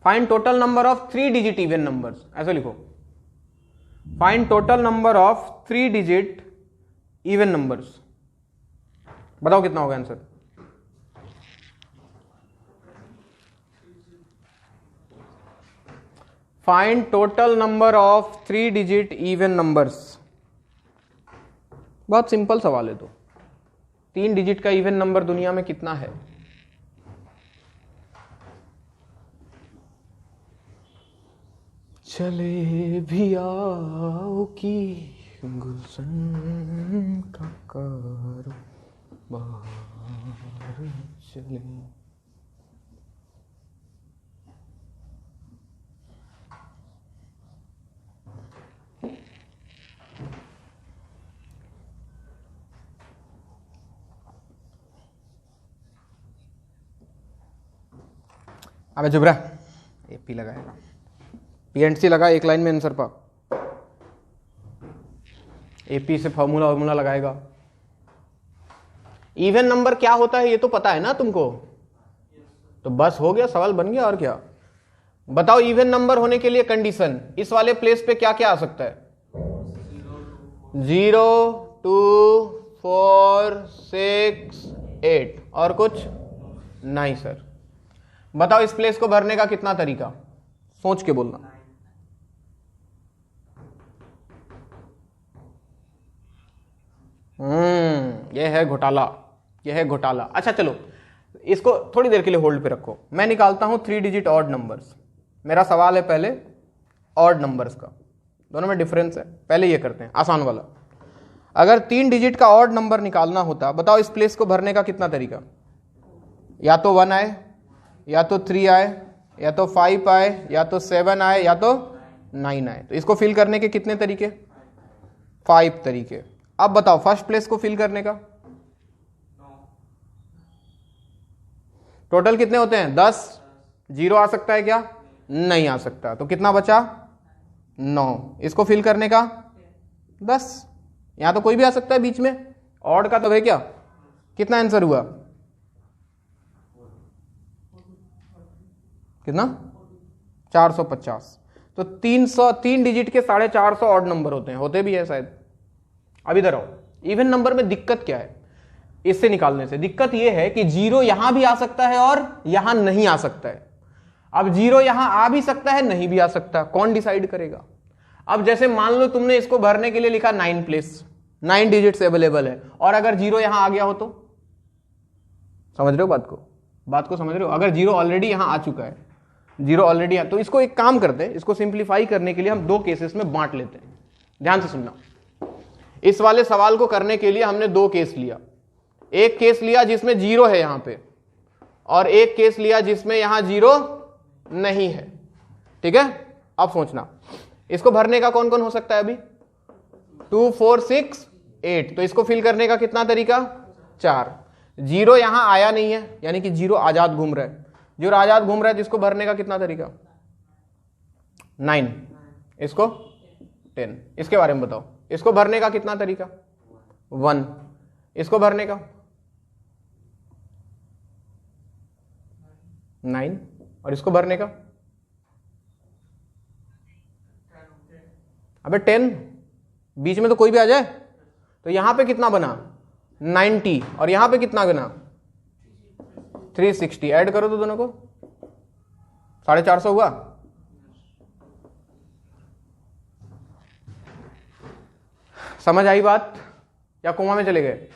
Find total number of 3-digit even numbers. ऐसे लिखो, Find total number of 3-digit even numbers. बताओ कितना होगा answer? Find total number of 3-digit even numbers. बहुत सिंपल सवाल है। तो 3 डिजिट का इवन नंबर दुनिया में कितना है? चले भी आओ कि गुलशन का कारोबार चले। अबे चुप रहा, एपी लगाएगा, पीएनसी लगा, एक लाइन में आंसर पा, एपी से फॉर्मूला लगाएगा। इवन नंबर क्या होता है ये तो पता है ना तुमको, तो बस हो गया, सवाल बन गया। और क्या बताओ? इवन नंबर होने के लिए कंडीशन, इस वाले प्लेस पे क्या क्या आ सकता है? 0 2 4 4 6 8 और कुछ नहीं सर। बताओ इस प्लेस को भरने का कितना तरीका, सोच के बोलना। ये है घोटाला, ये है घोटाला। अच्छा चलो इसको थोड़ी देर के लिए होल्ड पे रखो, मैं निकालता हूं 3 डिजिट ऑड नंबर्स। मेरा सवाल है पहले ऑड नंबर्स का, दोनों में डिफरेंस है, पहले ये करते हैं आसान वाला। अगर 3 डिजिट का ऑड नंबर निकालना होता, बताओ इस प्लेस को भरने का कितना तरीका। या तो 1 आए, या तो 3 आए, या तो 5 आए, या तो 7 आए, या तो 9 आए। तो इसको फिल करने के कितने तरीके, 5 तरीके। अब बताओ फर्स्ट प्लेस को फिल करने का टोटल कितने होते हैं, 10। 0 आ सकता है क्या, नहीं आ सकता, तो कितना बचा 9। इसको फिल करने का 10। यहां तो कोई भी आ सकता है बीच में, ऑड का तो है क्या। कितना आंसर हुआ, कितना 450। तो 3 डिजिट के 450 ऑड नंबर होते हैं, होते भी है शायद। अब इधर आओ, इवन नंबर में दिक्कत क्या है इससे निकालने से, दिक्कत यह है कि 0 यहां भी आ सकता है और यहां नहीं आ सकता है। अब 0 यहां आ भी सकता है, नहीं भी आ सकता, कौन डिसाइड करेगा। अब जैसे मान लो तुमने इसको भरने के लिए लिखा 9 प्लेस, 9 डिजिट्स अवेलेबल है, और अगर 0 यहां आ गया हो तो, समझ रहे हो बात को समझ रहे हो। अगर 0 ऑलरेडी यहां आ चुका है, 0 ऑलरेडी, तो इसको एक काम करते हैं, इसको सिंप्लीफाई करने के लिए हम 2 केसेस में बांट लेते हैं। ध्यान से सुनना, इस वाले सवाल को करने के लिए हमने 2 केस लिया। एक केस लिया जिसमें 0 है यहां पे, और एक केस लिया जिसमें यहां 0 नहीं है। ठीक है, अब सोचना इसको भरने का कौन कौन हो सकता है अभी, 2 4 6 8। तो इसको फिल करने का कितना तरीका, 4। 0 यहां आया नहीं है, यानी कि 0 आजाद घूम रहा है। 0 आजाद घूम रहा है तो इसको भरने का कितना तरीका, 9। इसको 10। इसके बारे में बताओ, इसको भरने का कितना तरीका, 1। इसको भरने का 9, और इसको भरने का अबे 10। बीच में तो कोई भी आ जाए, तो यहां पे कितना बना 90, और यहां पे कितना बना 360। ऐड करो तो दोनों को 450 हुआ। समझ आई बात या कोमा में चले गए।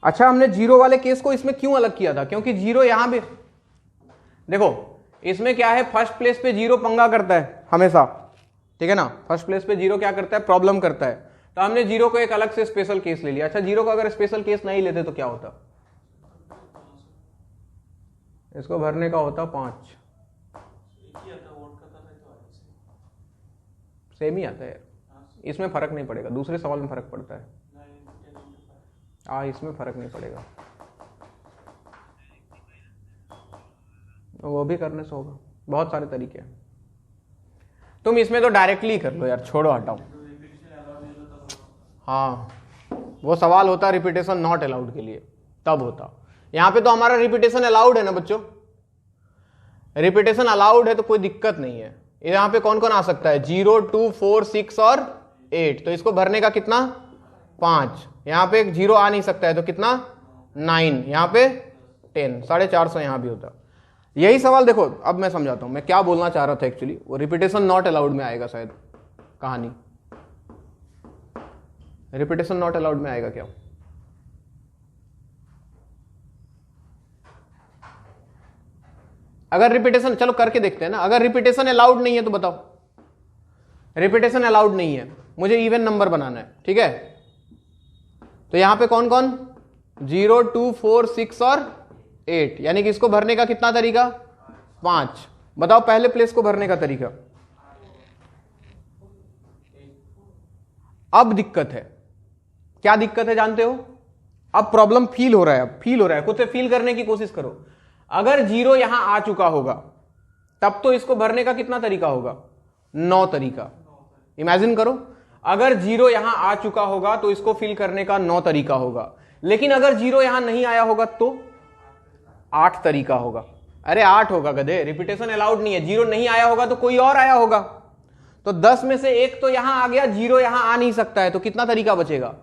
अच्छा, हमने 0 वाले केस को इसमें क्यों अलग किया था, क्योंकि 0 यहां भी, देखो इसमें क्या है, फर्स्ट प्लेस पे 0 पंगा करता है हमेशा, ठीक है ना। फर्स्ट प्लेस पे 0 क्या करता है, प्रॉब्लम करता है। तो हमने 0 को एक अलग से स्पेशल केस ले लिया। अच्छा, 0 को अगर स्पेशल केस नहीं लेते तो क्या होता, इसको भरने का होता 5। सेम ही आता है, इसमें फर्क नहीं पड़ेगा, दूसरे सवाल में फर्क पड़ता है। इसमें फर्क नहीं पड़ेगा, वो भी करने से होगा, बहुत सारे तरीके हैं। तुम इसमें तो डायरेक्टली कर लो यार, छोड़ो हटाओ। हाँ, वो सवाल होता रिपीटेशन नॉट अलाउड के लिए, तब होता। यहां पे तो हमारा रिपीटेशन अलाउड है ना बच्चों, रिपीटेशन अलाउड है तो कोई दिक्कत नहीं है। यहां पे कौन कौन आ सकता है, 0 2 4 6 और 8। तो इसको भरने का कितना 5। यहां पे 0 आ नहीं सकता है तो कितना 9। यहां पे 10, 450 यहां भी होता। यही सवाल देखो, अब मैं समझाता हूं मैं क्या बोलना चाह रहा था एक्चुअली। वो रिपीटेशन नॉट अलाउड में आएगा शायद, कहानी रिपीटेशन नॉट अलाउड में आएगा क्या, अगर रिपीटेशन, चलो करके देखते हैं ना। अगर रिपीटेशन अलाउड नहीं है तो बताओ, रिपीटेशन अलाउड नहीं है, मुझे इवन नंबर बनाना है, ठीक है। तो यहां पे कौन कौन, 0 2 4 6 और 8, यानी कि इसको भरने का कितना तरीका 5। बताओ पहले प्लेस को भरने का तरीका। अब दिक्कत है, क्या दिक्कत है जानते हो, अब प्रॉब्लम फील हो रहा है, अब फील हो रहा है, खुद से फील करने की कोशिश करो। अगर 0 यहां आ चुका होगा तब तो इसको भरने का कितना तरीका होगा, 9 तरीका। इमेजिन करो, अगर 0 यहां आ चुका होगा तो इसको फिल करने का 9 तरीका होगा। लेकिन अगर 0 यहां नहीं आया होगा तो 8 तरीका होगा। अरे 8 होगा गधे, रिपीटेशन अलाउड नहीं है, 0 नहीं आया होगा तो कोई और आया होगा। तो 10 में से एक तो यहां आ गया, 0 यहां आ नहीं सकता है, तो कितना तरीका बचेगा?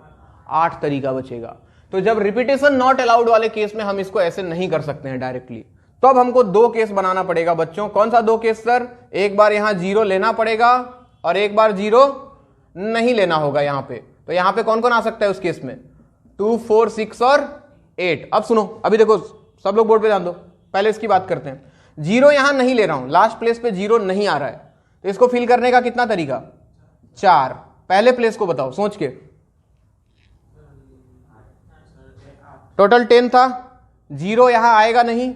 8 तरीका बचेगा। तो जब रिपीटेशन नॉट अलाउड वाले केस में हम इसको ऐसे नहीं कर सकते हैं डायरेक्टली, तो अब हमको 2 केस बनाना पड़ेगा बच्चों। कौन सा 2 केस सर? एक बार यहां 0 लेना पड़ेगा और एक बार 0 नहीं लेना होगा यहां पे। तो यहां पे कौन कौन आ सकता है उस केस में? 2, 4, 6 और 8। अब सुनो, अभी देखो सब लोग बोर्ड पे ध्यान दो, पहले इसकी बात करते हैं। 0 यहां नहीं ले रहा हूं, लास्ट प्लेस पे 0 नहीं आ रहा है, तो इसको फिल करने का कितना तरीका? 4। पहले प्लेस को बताओ सोच के। टोटल 10 था, 0 यहां आएगा नहीं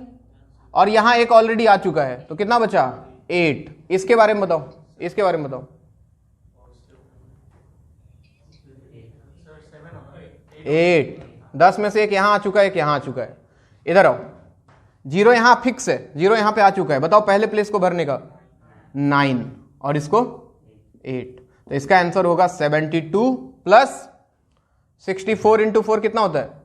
और यहां एक ऑलरेडी आ चुका है, तो कितना बचा? 8। इसके बारे में बताओ, इसके बारे में बताओ। 8। 10 में से एक यहां आ चुका है, एक यहां आ चुका है। इधर आओ, 0 यहां फिक्स है, 0 यहां पे आ चुका है। बताओ पहले प्लेस को भरने का? 9 और इसको 8। तो इसका आंसर होगा 72 प्लस 64 इंटू 4 कितना होता है?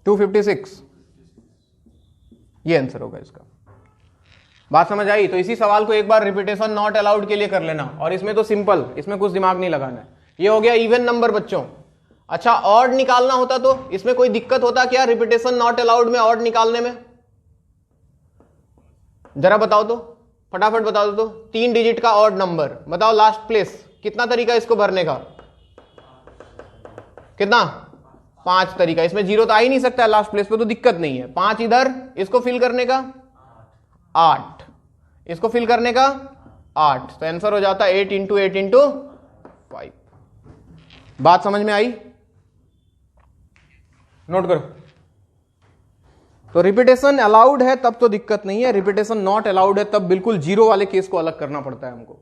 256। ये आंसर होगा इसका। बात समझ आई? तो इसी सवाल को एक बार रिपीटेशन नॉट अलाउड के लिए कर लेना, और इसमें तो सिंपल, इसमें कुछ दिमाग नहीं लगाना है। ये हो गया इवन नंबर बच्चों। अच्छा, ऑड निकालना होता तो इसमें कोई दिक्कत होता क्या रिपीटेशन नॉट अलाउड में ऑड निकालने में? जरा बताओ तो, फटाफट बता दो तो। 3 डिजिट का ऑड नंबर बताओ, लास्ट प्लेस, कितना तरीका इसको भरने का? कितना? 5 तरीका। इसमें 0 तो आ ही नहीं सकता है लास्ट प्लेस पे, तो दिक्कत नहीं है। 5 इधर, इसको फिल करने का 8, इसको फिल करने का 8, तो आंसर हो जाता है 8 इंटू 8 इंटू 5। बात समझ में आई? नोट करो। तो रिपीटेशन अलाउड है तब तो दिक्कत नहीं है, रिपीटेशन नॉट अलाउड है तब बिल्कुल 0 वाले केस को अलग करना पड़ता है हमको।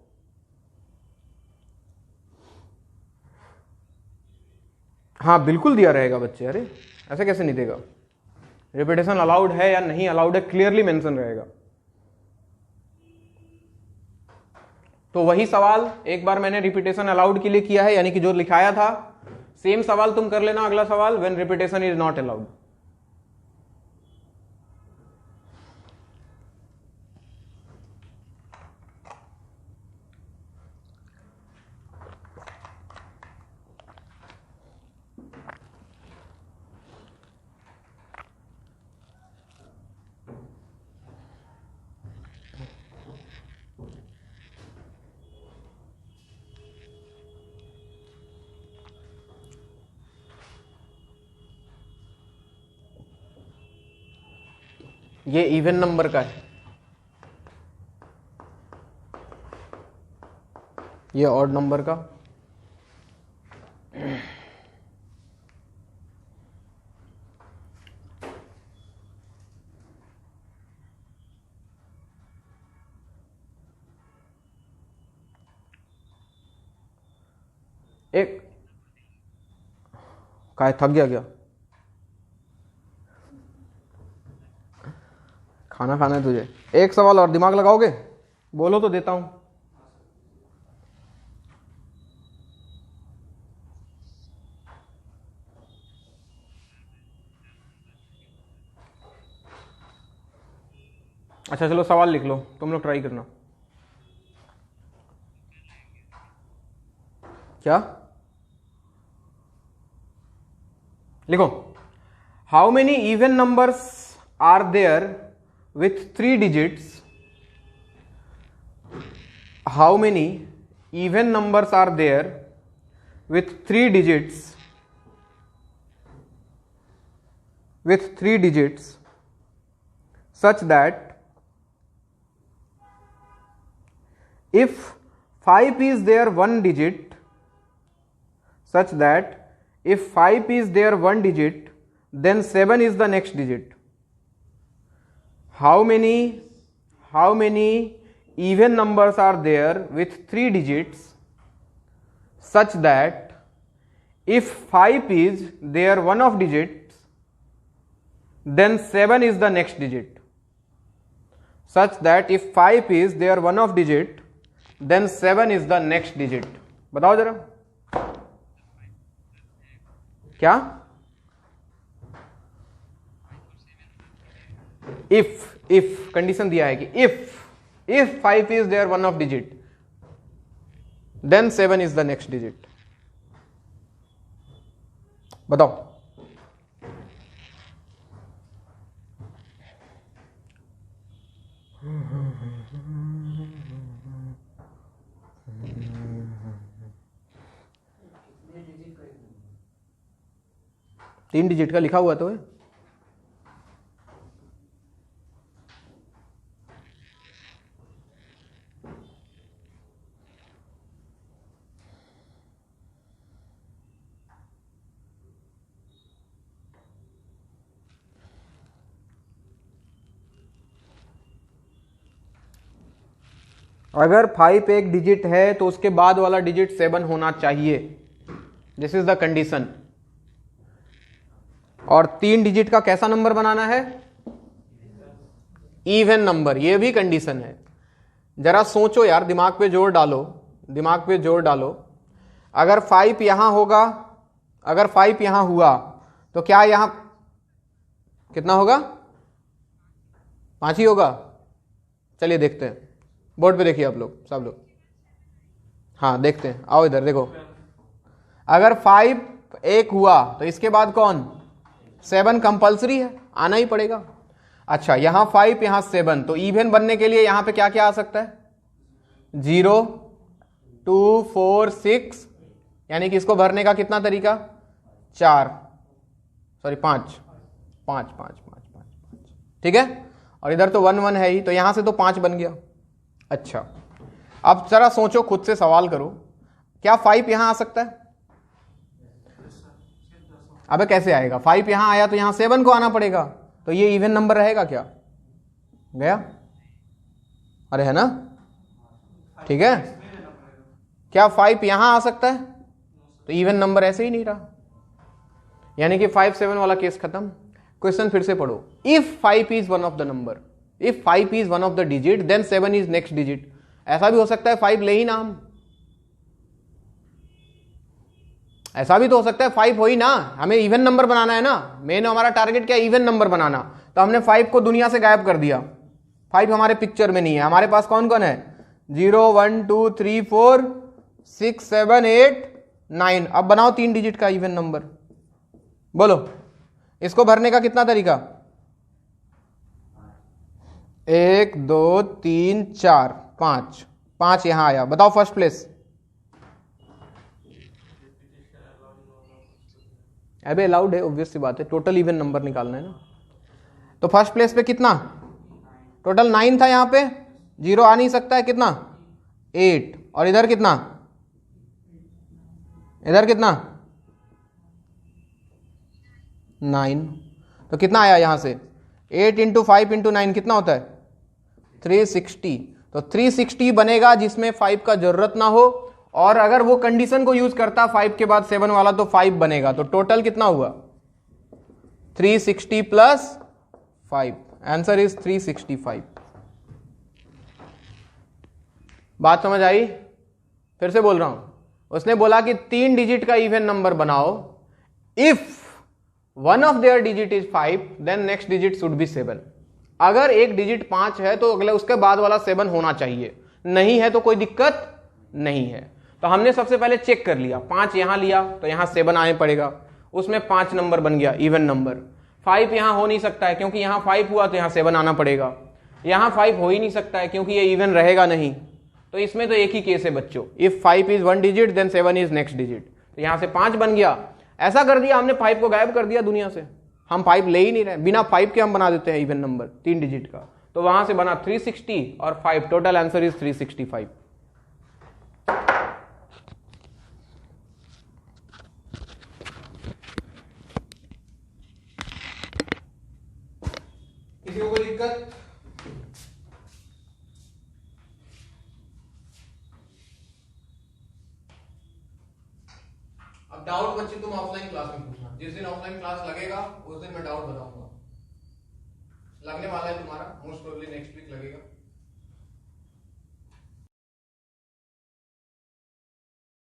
हाँ बिल्कुल दिया रहेगा बच्चे, अरे ऐसे कैसे नहीं देगा? रिपीटेशन अलाउड है या नहीं अलाउड है क्लियरली मेंशन रहेगा। तो वही सवाल एक बार मैंने रिपीटेशन अलाउड के लिए किया है, यानी कि जो लिखाया था सेम सवाल तुम कर लेना। अगला सवाल, when repetition is not allowed. ये इवन नंबर का है, ये ऑड नंबर का। एक काय थक गया क्या? खाना खाना है तुझे? एक सवाल और दिमाग लगाओगे? बोलो तो देता हूं। अच्छा चलो सवाल लिख लो, तुम लोग ट्राई करना। क्या लिखो? How many even numbers are there with 3 digits? How many even numbers are there with 3 digits, such that if 5 is there one digit, such that if 5 is there one digit, then 7 is the next digit? How many even numbers are there with 3 digits such that if 5 is there one of digits, then 7 is the next digit? Such that if 5 is there one of digit, then 7 is the next digit. बताओ जरा क्या? इफ कंडीशन दिया है कि if 5 is there one of digit then 7 is the next digit. बताओ। तीन डिजिट का लिखा हुआ तो है। अगर 5 एक डिजिट है तो उसके बाद वाला डिजिट 7 होना चाहिए। This is the condition. और 3 डिजिट का कैसा नंबर बनाना है? Even number. ये भी कंडीशन है। जरा सोचो यार, दिमाग पे जोर डालो, दिमाग पे जोर डालो। अगर 5 यहां होगा, अगर 5 यहां हुआ तो क्या यहां कितना होगा? 5 ही होगा। चलिए देखते हैं, बोर्ड पे देखिए आप लोग, सब लोग। हाँ देखते हैं, आओ इधर देखो। अगर 5 एक हुआ तो इसके बाद कौन? 7 कंपल्सरी है, आना ही पड़ेगा। अच्छा, यहां 5 यहां 7, तो इवन बनने के लिए यहां पे क्या क्या आ सकता है? 0 2 4 6, यानी कि इसको भरने का कितना तरीका? 5 ठीक है। और इधर तो 1 1 है ही, तो यहां से तो 5 बन गया। अच्छा, अब जरा सोचो, खुद से सवाल करो, क्या 5 यहां आ सकता है? अबे कैसे आएगा? 5 यहां आया तो यहां 7 को आना पड़ेगा, तो ये इवन नंबर रहेगा क्या? गया? अरे है ना, ठीक है। क्या 5 यहां आ सकता है? तो इवन नंबर ऐसे ही नहीं रहा, यानी कि 5 7 वाला केस खत्म। क्वेश्चन फिर से पढ़ो। If 5 is one of the number, if 5 is one of the digit then 7 is next digit. ऐसा भी हो सकता है 5 ले ही ना हम, ऐसा भी तो हो सकता है 5 हो ही ना, हमें इवन नंबर बनाना है ना। मेन हमारा टारगेट क्या है? इवन नंबर बनाना। तो हमने 5 को दुनिया से गायब कर दिया, 5 हमारे पिक्चर में नहीं है। हमारे पास कौन कौन है? 0 1 2 3 4 6 7 8 9। अब बनाओ 3 डिजिट का इवन नंबर, बोलो इसको भरने का कितना तरीका? 1 2 3 4 5, 5 यहां आया। बताओ फर्स्ट प्लेस। अबे अलाउड है, ऑब्वियस सी बात है, टोटल इवन नंबर निकालना है ना। तो फर्स्ट प्लेस पे कितना? टोटल 9 था, यहां पे 0 आ नहीं सकता है। कितना? 8। और इधर कितना? इधर कितना? 9। तो कितना आया यहां से? 8 इंटू 5 इंटू 9 कितना होता है? 360। तो 360 बनेगा जिसमें 5 का जरूरत ना हो, और अगर वो कंडीशन को यूज करता 5 के बाद 7 वाला तो 5 बनेगा। तो टोटल कितना हुआ? 360 प्लस 5। Answer is 365। बात समझ आई? फिर से बोल रहा हूं, उसने बोला कि 3 डिजिट का इवन नंबर बनाओ। If one of their digit is 5 then next digit should be 7। अगर एक डिजिट 5 है तो अगले उसके बाद वाला 7 होना चाहिए, नहीं है तो कोई दिक्कत नहीं है। तो हमने सबसे पहले चेक कर लिया, 5 यहां लिया तो यहां 7 आने पड़ेगा, उसमें 5 नंबर बन गया इवन नंबर। 5 यहां हो नहीं सकता है क्योंकि यहां 5 हुआ तो यहां 7 आना पड़ेगा। यहां 5 हो ही नहीं सकता है क्योंकि ये इवन रहेगा नहीं। तो इसमें तो एक ही केस है बच्चों, if 5 is one digit then 7 is next digit. तो यहां से 5 बन गया। ऐसा कर दिया हमने, 5 को गायब कर दिया दुनिया से, हम 5 ले ही नहीं रहे। बिना 5 के हम बना देते हैं इवन नंबर 3 डिजिट का। तो वहां से बना 360 और 5, टोटल आंसर इज 365। किसी को कोई दिक्कत? अब डाउट बच्चे तुम ऑफलाइन क्लास में पूछना, जिस दिन ऑफलाइन क्लास लगेगा उस दिन मैं डाउट बताऊंगा। लगने वाला है तुम्हारा, मोस्ट प्रोबेबली नेक्स्ट वीक लगेगा।